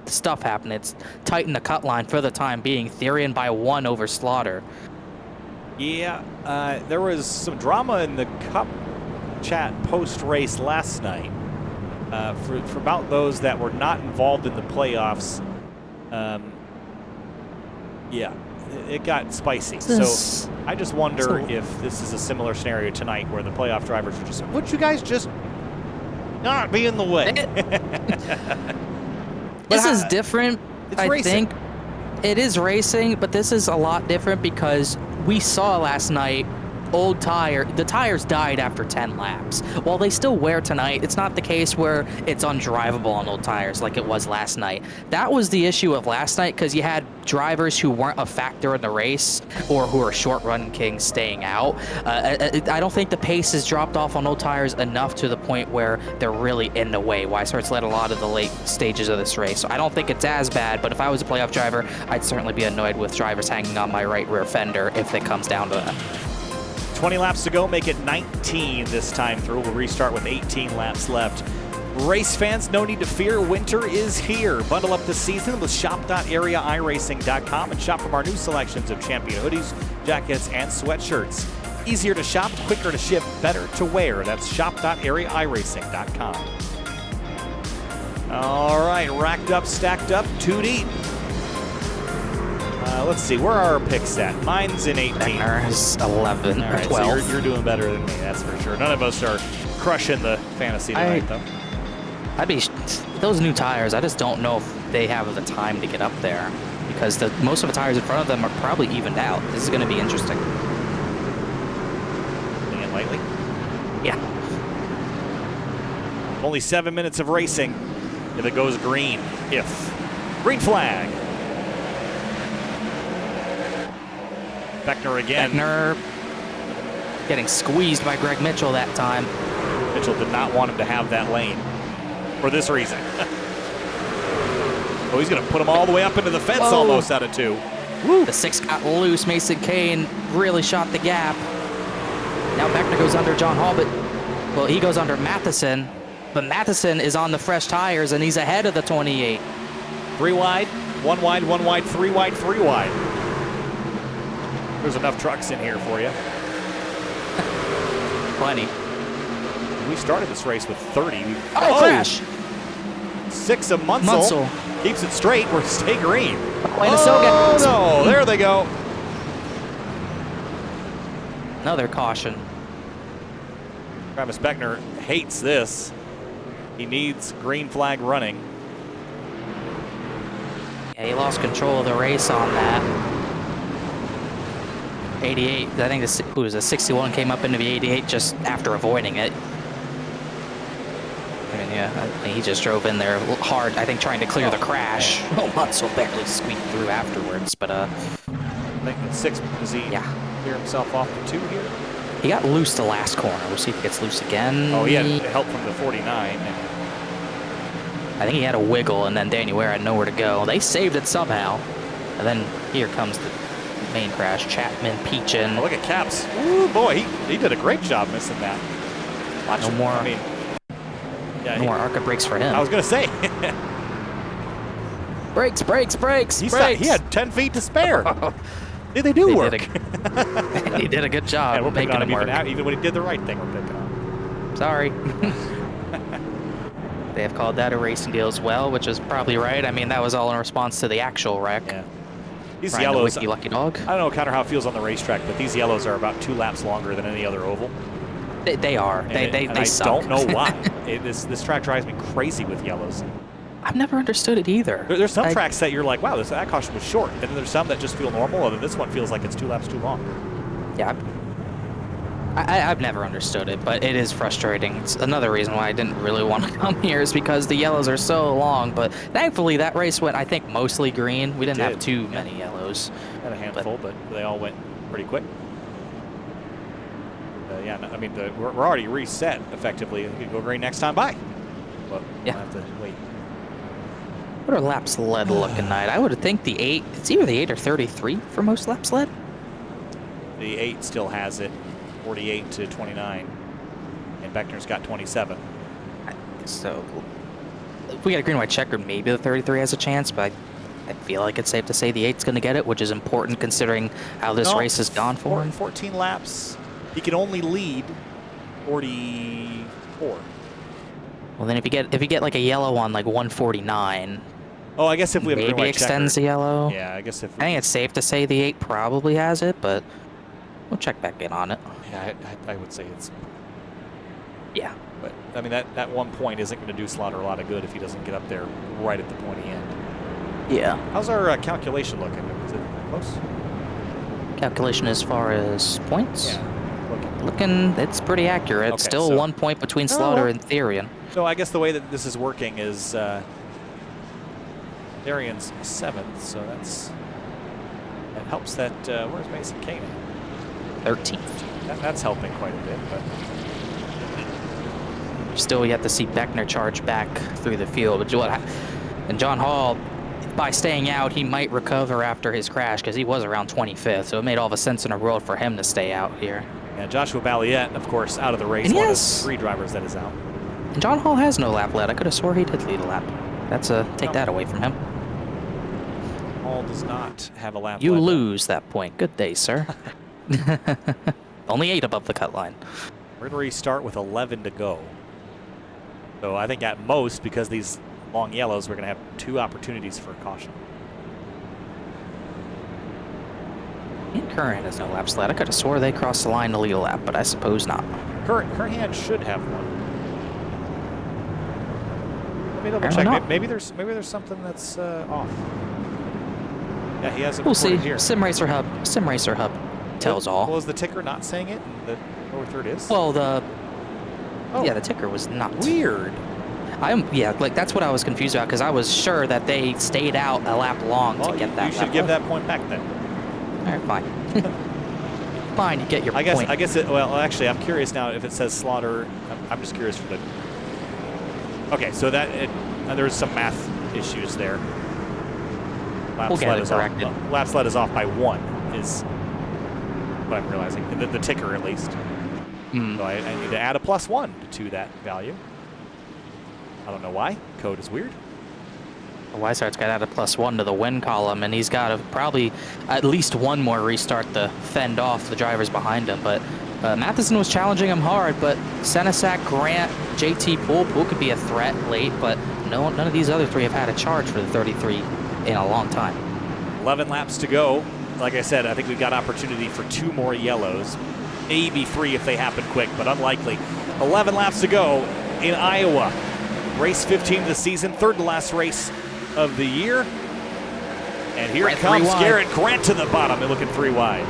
stuff happening, it's tightened the cut line for the time being. Therian by 1 over Slaughter. Yeah, there was some drama in the Cup chat post-race last night. For about those that were not involved in the playoffs, yeah, it got spicy. So I just wonder if this is a similar scenario tonight where the playoff drivers are just, would you guys just not be in the way? This is different, I think. It is racing, but this is a lot different because we saw last night the tires died after 10 laps. While they still wear tonight, it's not the case where it's undrivable on old tires like it was last night. That was the issue of last night, because you had drivers who weren't a factor in the race or who are short run kings staying out. I don't think the pace has dropped off on old tires enough to the point where they're really in the way. Weishart's led a lot of the late stages of this race, so I don't think it's as bad, but if I was a playoff driver, I'd certainly be annoyed with drivers hanging on my right rear fender if it comes down to that. 20 laps to go, make it 19 this time through. We'll restart with 18 laps left. Race fans, no need to fear. Winter is here. Bundle up this season with shop.areairacing.com and shop from our new selections of champion hoodies, jackets, and sweatshirts. Easier to shop, quicker to ship, better to wear. That's shop.areairacing.com. All right, racked up, stacked up, 2 deep. Let's see, where are our picks at? Mine's in 18. Beckner is 11 All or right, 12. so you're doing better than me, that's for sure. None of us are crushing the fantasy tonight, though. Those new tires, I just don't know if they have the time to get up there, because most of the tires in front of them are probably evened out. This is going to be interesting. Putting it lightly? Yeah. Only 7 minutes of racing if it goes green. Green flag. Beckner again. Beckner getting squeezed by Greg Mitchell that time. Mitchell did not want him to have that lane for this reason. Oh, he's going to put him all the way up into the fence. Whoa. Almost out of 2. Woo. The 6 got loose. Mason Kane really shot the gap. Now Beckner goes under John Hall, well, he goes under Matheson, but Matheson is on the fresh tires and he's ahead of the 28. 3 wide, 1 wide, 1 wide, 3 wide, 3 wide. There's enough trucks in here for you. Plenty. We started this race with 30. Crash. 6 of Munsell. Keeps it straight. We're stay green. No, there they go. Another caution. Travis Beckner hates this. He needs green flag running. Yeah, he lost control of the race on that. 88, I think the 61 came up into the 88 just after avoiding it. I mean, Yeah, he just drove in there hard, I think, trying to clear the crash. Oh, Mansell barely squeaked through afterwards, but I think the 6, does he clear himself off the 2 here? he got loose the last corner. We'll see if he gets loose again. Oh, he had help from the 49. I think he had a wiggle, and then Danny Ware had nowhere to go. They saved it somehow. And then here comes the main crash. Chapman, Peachin. Oh, look at Caps. Ooh, boy, he did a great job missing that. Watch No him. more. I mean, yeah, No more ARCA brakes for him. I was going to say. Brakes, brakes, brakes, brakes. He had 10 feet to spare. They do work. He did a good job. Yeah, we're picking on him work. even when he did the right thing, we're picking on him. Sorry. They have called that a racing deal as well, which is probably right. I mean, that was all in response to the actual wreck. Yeah. These Ryan yellows, Nowicki, lucky dog. I don't know, Connor, how it feels on the racetrack, but these yellows are about 2 laps longer than any other oval. They are. They I suck. don't know why. This track drives me crazy with yellows. I've never understood it either. There's some tracks that you're like, wow, that caution was short. And then there's some that just feel normal, and then this one feels like it's 2 laps too long. Yeah. I've never understood it, but it is frustrating. It's another reason why I didn't really want to come here is because the yellows are so long. But thankfully, that race went, I think, mostly green. We didn't have too many yellows. Had a handful, but they all went pretty quick. Yeah, I mean, we're already reset, effectively. We could go green next time by. But we'll have to wait. What are laps led looking like? I would think the 8, it's either the 8 or 33 for most laps led. The 8 still has it, 48 to 29. And Beckner's got 27. So if we get a green white checkered, maybe the 33 has a chance, but I feel like it's safe to say the 8's going to get it, which is important considering how this race has gone for him. 14 laps. He can only lead 44. Well, then if you get like a yellow on like 149. Oh, I guess if we have a green maybe white extends the yellow. Yeah, I guess if I think it's safe to say the 8 probably has it, but we'll check back in on it. Yeah, I would say it's. Yeah. But I mean that 1 point isn't going to do Slaughter a lot of good if he doesn't get up there right at the pointy end. Yeah. How's our calculation looking? Is it close? Calculation as far as points? Yeah. Looking, it's pretty accurate. Okay, Still so 1 point between Slaughter and Therian. So I guess the way that this is working is Therian's 7th, so that helps that. Where's Mason Kane at? 13th. That's helping quite a bit, but Still yet to see Beckner charge back through the field. And John Hall, by staying out, he might recover after his crash because he was around 25th, so it made all the sense in the world for him to stay out here. And Joshua Balliet, of course, out of the race. One of 3 drivers that is out. And John Hall has no lap led. I could have swore he did lead a lap. That's take that away from him. Hall does not have a lap You led. lose that point. Good day, sir. Only 8 above the cut line. We're going to restart with 11 to go. So I think at most, because these long yellows, we're going to have 2 opportunities for caution. And Curran has no lap sled. I could have swore they crossed the line to lead a lap, but I suppose not. Curran should have one. Let me double check. Maybe there's something that's off. Yeah, he has it. We'll see. Here. Sim Racer Hub tells all. Well, is the ticker not saying it? And the lower third is. Well, the ticker was not. Weird. Like that's what I was confused about because I was sure that they stayed out a lap long to get that. You should give that point back then. All right, fine. Fine, you get your point. I guess it. Well, actually, I'm curious now if it says Slaughter. I'm just curious for the. Okay, so there's some math issues there. We'll get it corrected. Lap sled is off by 1 is what I'm realizing. The ticker, at least. So I need to add a +1 to that value. I don't know why. Code is weird. Weishart's got to add a +1 to the win column, and he's got to probably at least 1 more restart to fend off the drivers behind him. But Matheson was challenging him hard, but Senesac, Grant, JT Poole could be a threat late, but none of these other 3 have had a charge for the 33 in a long time. 11 laps to go. Like I said, I think we've got opportunity for 2 more yellows. Maybe 3 if they happen quick, but unlikely. 11 laps to go in Iowa. Race 15 of the season, 3rd to last race of the year. And here it comes, Garrett Grant to the bottom. They're looking 3 wide.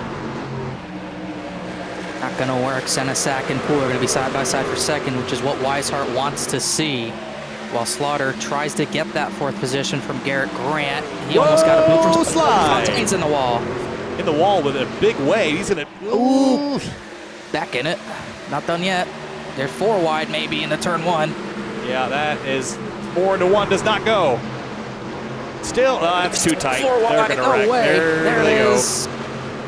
Not going to work. Senesac and Poole are going to be side by side for 2nd, which is what Weishart wants to see. while Slaughter tries to get that 4th position from Garrett Grant. He almost got a boot from slide. Fontaine's in the wall. In the wall with a big weight. He's going to... Ooh. Back in it. Not done yet. They're 4 wide maybe into turn 1. Yeah, that is 4 into 1 does not go. Still, that's too tight. 4 wide, They're going to wreck. way. There they go.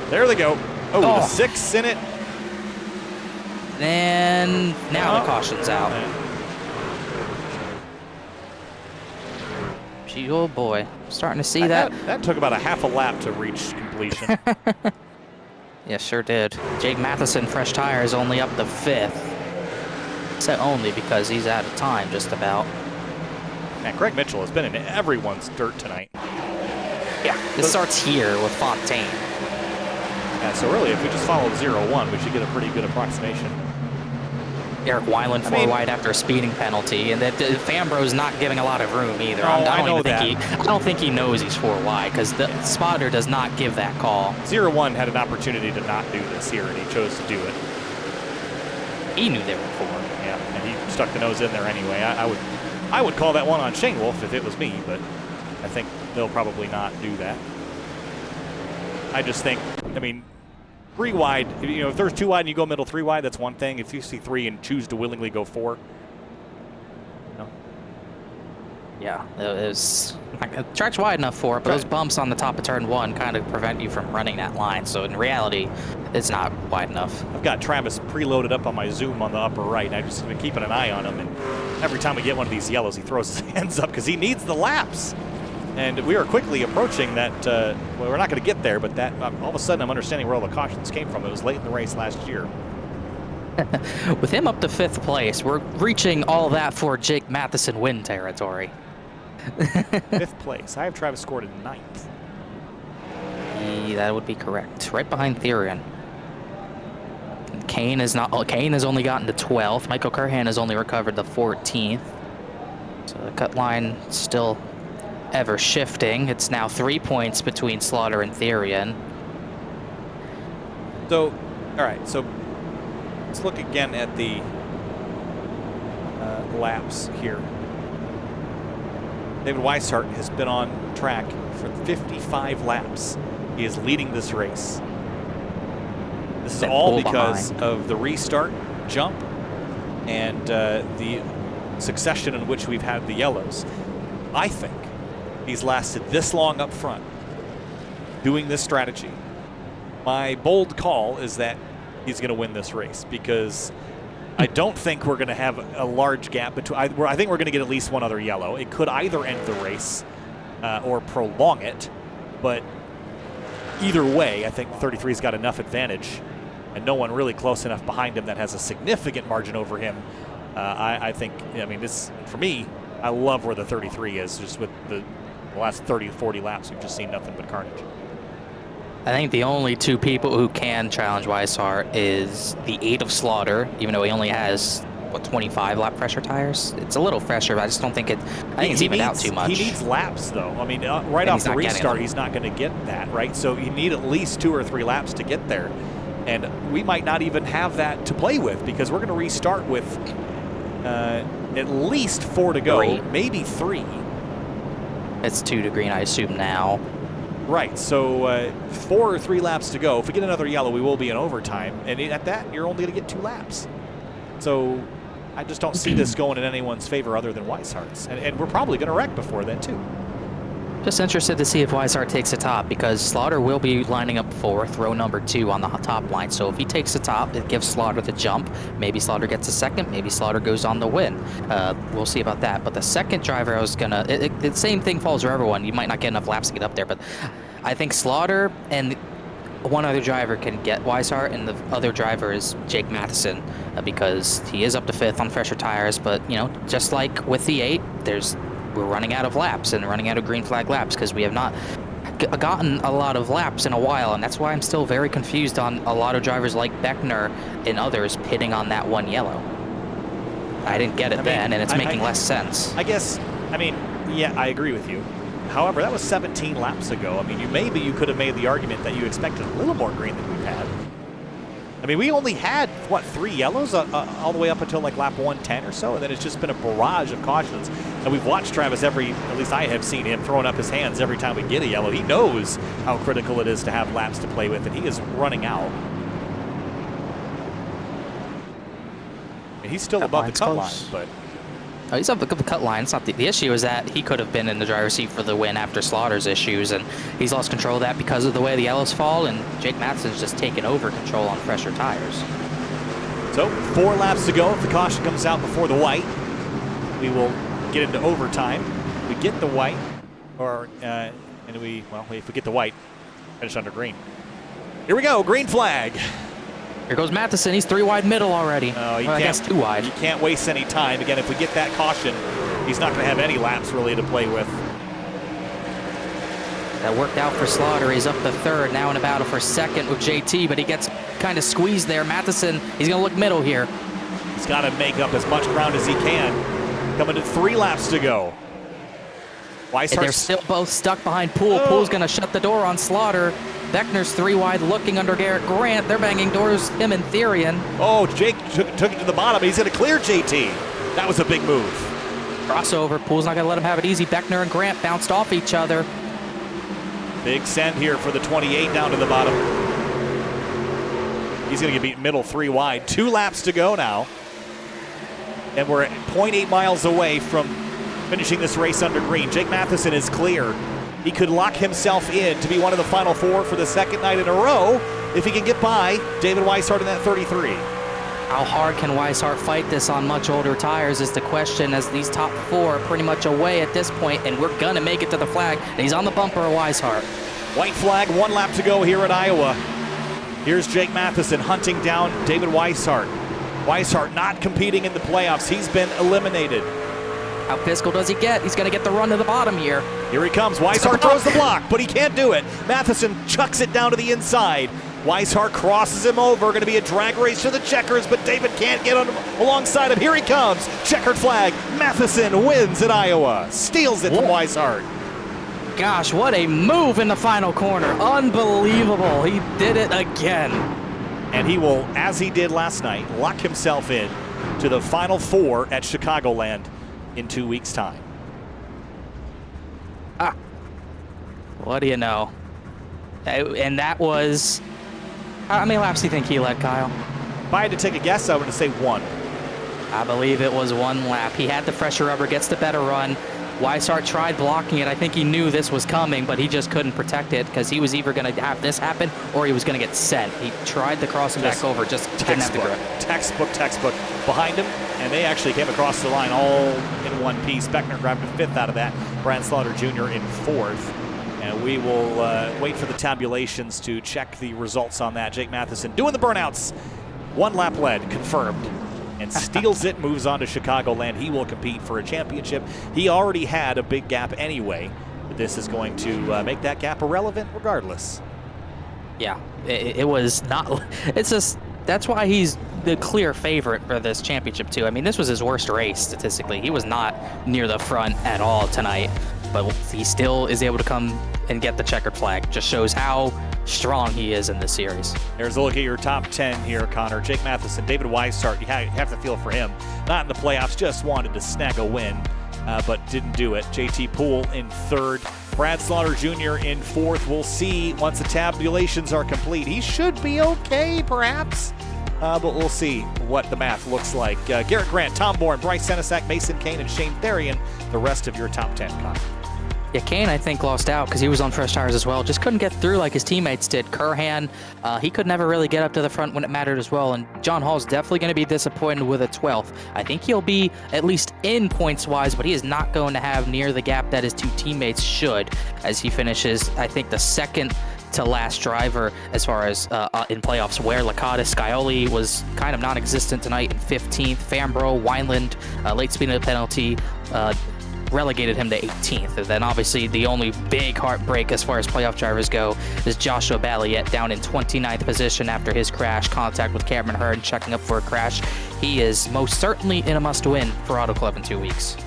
There they go. Oh, the 6 in it. And now the caution's out. Gee, oh boy. Starting to see that. That took about a half a lap to reach completion. Yeah, sure did. Jake Matheson, fresh tires, only up to 5th. So only because he's out of time, just about. Man, Craig Mitchell has been in everyone's dirt tonight. Yeah, this starts here with Fontaine. Yeah, so really, if we just follow 0-1, we should get a pretty good approximation. Eric Weiland 4 wide after a speeding penalty, and that Fambro's not giving a lot of room either. No, I don't think he knows he's 4 wide because the spotter does not give that call. 0-1 had an opportunity to not do this here, and he chose to do it. He knew they were 4. Yeah, and he stuck the nose in there anyway. I would call that one on Shane Wolf if it was me, but I think they'll probably not do that. I just think, I mean, 3 wide, you know, if there's 2 wide and you go middle 3 wide, that's one thing. If you see 3 and choose to willingly go 4, no. Yeah, it was, track's wide enough for it, but those bumps on the top of turn 1 kind of prevent you from running that line. So in reality, it's not wide enough. I've got Travis preloaded up on my Zoom on the upper right, and I've just been keeping an eye on him. And every time we get one of these yellows, he throws his hands up because he needs the laps. And we are quickly approaching that, well, we're not going to get there, but that all of a sudden I'm understanding where all the cautions came from. It was late in the race last year. With him up to 5th place, we're reaching all that for Jake Matheson win territory. 5th place. I have Travis scored in 9th. Yeah, that would be correct. Right behind Therian. Kane has only gotten to 12th. Michael Curhan has only recovered the 14th. So the cut line still ever shifting. It's now 3 points between Slaughter and Therian. So, all right. So let's look again at the laps here. David Weishart has been on track for 55 laps. He is leading this race. This is all because of the restart, jump, and the succession in which we've had the yellows. I think he's lasted this long up front doing this strategy. My bold call is that he's going to win this race because I don't think we're going to have a large gap between. I think we're going to get at least one other yellow. It could either end the race or prolong it, but either way, I think 33's got enough advantage, and no one really close enough behind him that has a significant margin over him. I think, I mean, this for me, I love where the 33 is. Just with the last 30 to 40 laps, we've just seen nothing but carnage. I think the only 2 people who can challenge Weishart is the 8 of Slaughter, even though he only has, what, 25 lap pressure tires? It's a little fresher, but I just don't think it, I think it's evened out too much. He needs laps, though. I mean, right off the restart, he's not going to get that, right? So you need at least 2 or 3 laps to get there. And we might not even have that to play with because we're going to restart with at least 4 to go, maybe 3. It's 2 to green, I assume, now. Right, so 4 or 3 laps to go. If we get another yellow, we will be in overtime. And at that, you're only going to get 2 laps. So I just don't see this going in anyone's favor other than Weishart's. And we're probably going to wreck before then, too. Just interested to see if Weishart takes the top because Slaughter will be lining up 4th, row number 2 on the top line. So if he takes the top, it gives Slaughter the jump. Maybe Slaughter gets a 2nd. Maybe Slaughter goes on the win. We'll see about that. But the 2nd driver, I was going to... The same thing falls for everyone. You might not get enough laps to get up there. But I think Slaughter and one other driver can get Weishart, and the other driver is Jake Matheson because he is up to 5th on fresher tires. But, you know, just like with the 8, we're running out of laps and running out of green flag laps because we have not gotten a lot of laps in a while, and that's why I'm still very confused on a lot of drivers like Beckner and others pitting on that 1 yellow. I didn't get it then, and it's making less sense. I guess, I mean, yeah, I agree with you. However, that was 17 laps ago. I mean, maybe you could have made the argument that you expected a little more green than we've had. I mean, we only had what, 3 yellows all the way up until like lap 110 or so, and then it's just been a barrage of cautions. And we've watched Travis at least I have seen him throwing up his hands every time we get a yellow. He knows how critical it is to have laps to play with, and he is running out. And he's still above the cut line, but... Oh, he's up the cut line. It's not the issue is that he could have been in the driver's seat for the win after Slaughter's issues, and he's lost control of that because of the way the yellows fall, and Jake Matheson's just taken over control on fresher tires. So 4 laps to go. If the caution comes out before the white, we will get into overtime. We get the white, or if we get the white, finish under green. Here we go, green flag. Here goes Matheson. He's 3 wide middle already. No, I guess 2 wide. You can't waste any time. Again, if we get that caution, he's not going to have any laps really to play with. That worked out for Slaughter. He's up the 3rd, now in a battle for 2nd with JT, but he gets kind of squeezed there. Matheson, he's going to look middle here. He's got to make up as much ground as he can. Coming to 3 laps to go. They're still both stuck behind Poole. Oh. Poole's going to shut the door on Slaughter. Beckner's 3 wide looking under Garrett Grant. They're banging doors, him and Therian. Oh, Jake took it to the bottom. He's going to clear JT. That was a big move. Crossover. Poole's not going to let him have it easy. Beckner and Grant bounced off each other. Big send here for the 28 down to the bottom. He's going to get beat middle 3 wide. 2 laps to go now. And we're at 0.8 miles away from finishing this race under green. Jake Matheson is clear. He could lock himself in to be one of the final 4 for the 2nd night in a row if he can get by David Weishart in that 33. How hard can Weishart fight this on much older tires is the question, as these top 4 are pretty much away at this point, and we're going to make it to the flag. And he's on the bumper of Weishart. White flag, 1 lap to go here at Iowa. Here's Jake Matheson hunting down David Weishart. Weishart not competing in the playoffs. He's been eliminated. How physical does he get? He's going to get the run to the bottom here. Here he comes. Weishart throws the block, but he can't do it. Matheson chucks it down to the inside. Weishart crosses him over. Going to be a drag race to the checkers, but David can't get alongside him. Here he comes. Checkered flag. Matheson wins at Iowa. Steals it from Weishart. Gosh, what a move in the final corner. Unbelievable. He did it again. And he will, as he did last night, lock himself in to the final 4 at Chicagoland in 2 weeks' time. What do you know? And that was... How many laps do you think he led, Kyle? If I had to take a guess, I would say 1. I believe it was 1 lap. He had the fresher rubber, gets the better run. Weishart tried blocking it. I think he knew this was coming, but he just couldn't protect it because he was either going to have this happen or he was going to get sent. He tried to cross him back over, just didn't have the grip. Textbook behind him, and they actually came across the line all in one piece. Beckner grabbed a 5th out of that. Brad Slaughter Jr. in 4th. And we will wait for the tabulations to check the results on that. Jake Matheson doing the burnouts. 1 lap led, confirmed. And steals it, moves on to Chicagoland. He will compete for a championship. He already had a big gap anyway, but this is going to make that gap irrelevant regardless. Yeah, it was not. It's just, that's why he's the clear favorite for this championship too. I mean, this was his worst race statistically. He was not near the front at all tonight, but he still is able to come and get the checkered flag. Just shows how strong he is in this series. Here's a look at your top 10 here, Connor. Jake Matheson, David Weishart, you have to feel for him. Not in the playoffs, just wanted to snag a win, but didn't do it. JT Poole in 3rd. Brad Slaughter Jr. in 4th. We'll see once the tabulations are complete. He should be okay, perhaps, but we'll see what the math looks like. Garrett Grant, Tom Bourne, Bryce Senesac, Mason Kane, and Shane Therian, the rest of your top 10, Connor. Yeah, Kane, I think, lost out because he was on fresh tires as well. Just couldn't get through like his teammates did. Curhan, he could never really get up to the front when it mattered as well. And John Hall's definitely going to be disappointed with a 12th. I think he'll be at least in points-wise, but he is not going to have near the gap that his 2 teammates should as he finishes, I think, the 2nd to last driver as far as in playoffs, where Licata Scioli was kind of non-existent tonight in 15th. Fambro, Wineland, late speeding penalty, relegated him to 18th. And then obviously the only big heartbreak as far as playoff drivers go is Joshua Balliet down in 29th position after his crash, contact with Cameron Hearn, checking up for a crash. He is most certainly in a must-win for Auto Club in 2 weeks.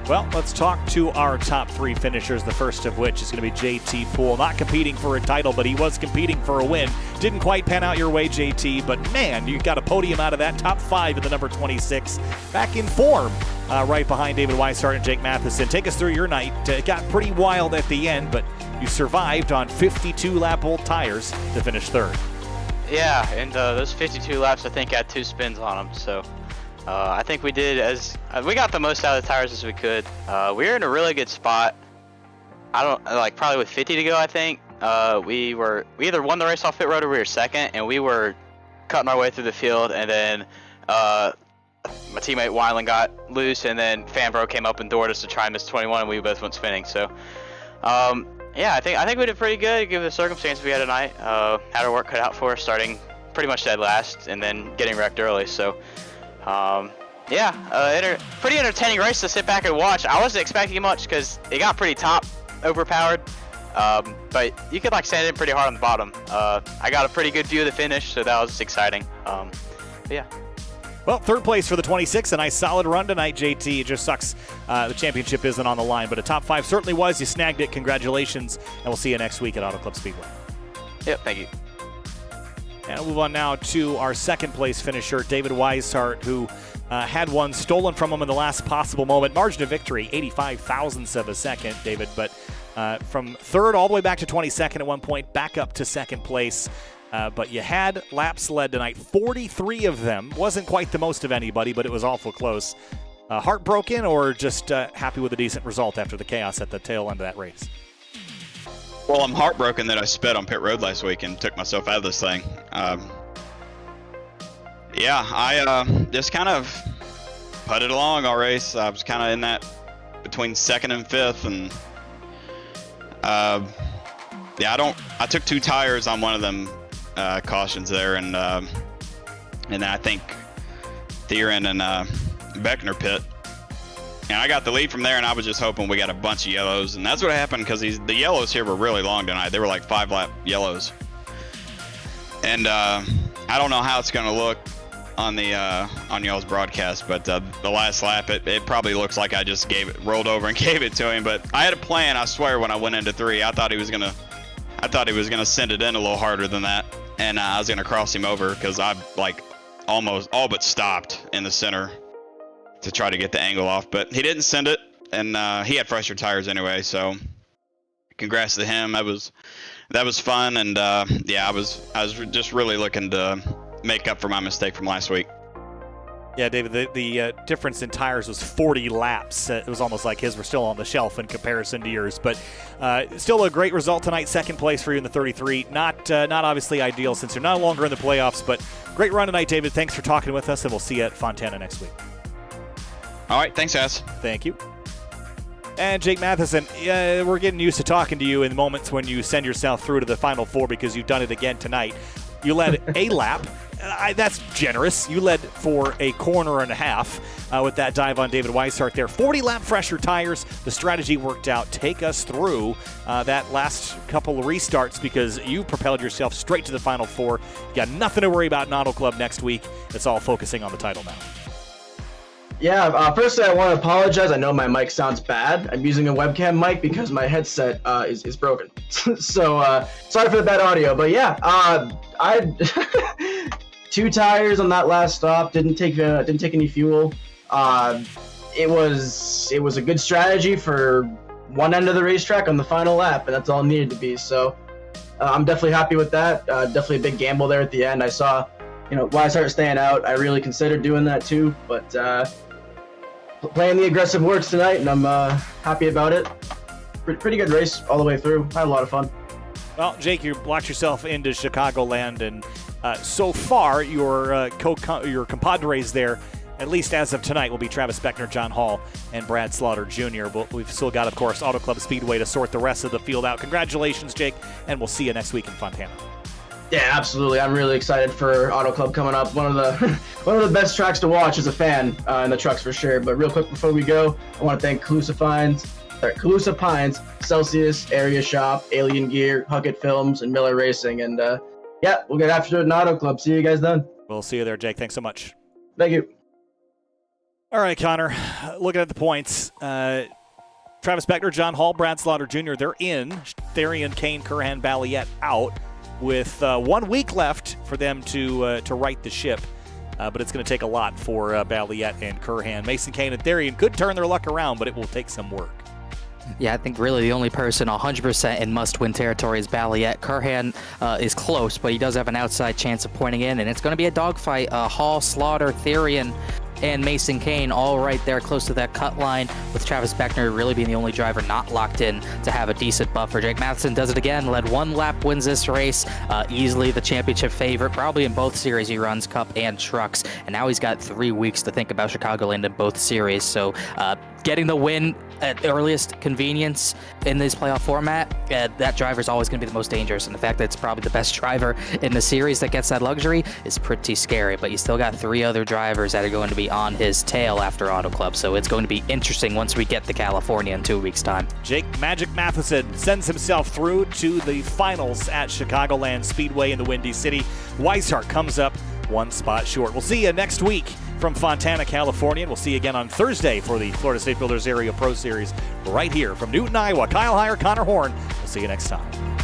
Well, let's talk to our top 3 finishers, the first of which is going to be JT Poole. Not competing for a title, but he was competing for a win. Didn't quite pan out your way, JT, but man, you got a podium out of that. Top 5 in the number 26. Back in form, right behind David Weishart and Jake Matheson. Take us through your night. It got pretty wild at the end, but you survived on 52-lap old tires to finish 3rd. Yeah, and those 52 laps, I think, had 2 spins on them, so I think we did we got the most out of the tires as we could. We were in a really good spot. Probably with 50 to go, I think. We either won the race off pit road or we were second, and we were cutting our way through the field, and then my teammate Weiland got loose, and then Fanbro came up and doored us to try and miss 21, and we both went spinning. So, yeah, I think we did pretty good given the circumstances we had tonight. Had our work cut out for us, starting pretty much dead last, and then getting wrecked early. So. Pretty entertaining race to sit back and watch. I wasn't expecting much because it got pretty overpowered, but you could sand it pretty hard on the bottom. I got a pretty good view of the finish, so that was exciting. Yeah. Well, 3rd place for the 26, a nice solid run tonight, JT. It just sucks the championship isn't on the line, but a top 5 certainly was. You snagged it. Congratulations, and we'll see you next week at Auto Club Speedway. Yep, thank you. And we'll move on now to our 2nd place finisher, David Weishart, who had one stolen from him in the last possible moment. Margin of victory, 85 thousandths of a second, David. But from 3rd all the way back to 22nd at one point, back up to 2nd place. But you had laps led tonight, 43 of them. Wasn't quite the most of anybody, but it was awful close. Heartbroken or just happy with a decent result after the chaos at the tail end of that race? Well, I'm heartbroken that I sped on pit road last week and took myself out of this thing. I just kind of putted along all race. I was kind of in that between 2nd and 5th, and I took 2 tires on one of them cautions there, and I think Theron and Beckner pit. And I got the lead from there, and I was just hoping we got a bunch of yellows. And that's what happened because the yellows here were really long tonight. They were like 5-lap yellows. And I don't know how it's going to look on the on y'all's broadcast, but the last lap, it probably looks like I just rolled over and gave it to him. But I had a plan, I swear, when I went into 3. I thought he was gonna send it in a little harder than that, and I was gonna cross him over because I almost all but stopped in the center to try to get the angle off, but he didn't send it, and he had fresher tires anyway, so congrats to him. That was fun, and I was just really looking to make up for my mistake from last week. Yeah, David, the difference in tires was 40 laps. It was almost like his were still on the shelf in comparison to yours, but still a great result tonight. 2nd place for you in the 33. Not obviously ideal since you're no longer in the playoffs, but great run tonight, David. Thanks for talking with us, and we'll see you at Fontana next week. All right, thanks, guys. Thank you. And Jake Matheson, we're getting used to talking to you in moments when you send yourself through to the Final Four because you've done it again tonight. You led a lap. That's generous. You led for a corner and a half with that dive on David Weishart there. 40-lap fresher tires. The strategy worked out. Take us through that last couple of restarts because you propelled yourself straight to the Final Four. You got nothing to worry about in Auto Club next week. It's all focusing on the title now. Yeah, firstly, I want to apologize. I know my mic sounds bad. I'm using a webcam mic because my headset is broken. So sorry for the bad audio. But yeah, I 2 tires on that last stop. Didn't take any fuel. It was a good strategy for one end of the racetrack on the final lap, and that's all it needed to be. So I'm definitely happy with that. Definitely a big gamble there at the end. I saw, why I started staying out. I really considered doing that too, but playing the aggressive works tonight, and I'm happy about it. Pretty good race all the way through. Had a lot of fun. Well, Jake, you locked yourself into Chicagoland, and so far your compadres there, at least as of tonight, will be Travis Beckner, John Hall, and Brad Slaughter Jr. But we've still got, of course, Auto Club Speedway to sort the rest of the field out. Congratulations, Jake, and we'll see you next week in Fontana. Yeah, absolutely. I'm really excited for Auto Club coming up. One of the best tracks to watch as a fan in the trucks for sure. But real quick before we go, I want to thank Calusa Pines, Celsius, Area Shop, Alien Gear, Huckett Films, and Miller Racing. And we'll get after it in Auto Club. See you guys then. We'll see you there, Jake. Thanks so much. Thank you. All right, Connor, looking at the points. Travis Beckner, John Hall, Brad Slaughter Jr., they're in. Therian, Kane, Curhan, Balliet out with 1 week left for them to right the ship. But it's going to take a lot for Balliet and Curhan. Mason Kane and Therian could turn their luck around, but it will take some work. Yeah, I think really the only person 100% in must-win territory is Balliet. Curhan is close, but he does have an outside chance of pointing in, and it's going to be a dogfight. Hall, Slaughter, Therian, and Mason Kane all right there close to that cut line, with Travis Beckner really being the only driver not locked in to have a decent buffer. Jake Matheson does it again, led 1 lap, wins this race, easily the championship favorite, probably in both series he runs, Cup and Trucks, and now he's got 3 weeks to think about Chicagoland in both series, so getting the win at earliest convenience in this playoff format, that driver is always going to be the most dangerous, and the fact that it's probably the best driver in the series that gets that luxury is pretty scary, but you still got 3 other drivers that are going to be on his tail after Auto Club, so it's going to be interesting once we get to California in 2 weeks' time. Jake Magic Matheson sends himself through to the finals at Chicagoland Speedway in the Windy City. Weishart comes up 1 spot short. We'll see you next week from Fontana, California, and we'll see you again on Thursday for the Florida State Builders Area Pro Series right here from Newton, Iowa. Kyle Heyer, Connor Horn. We'll see you next time.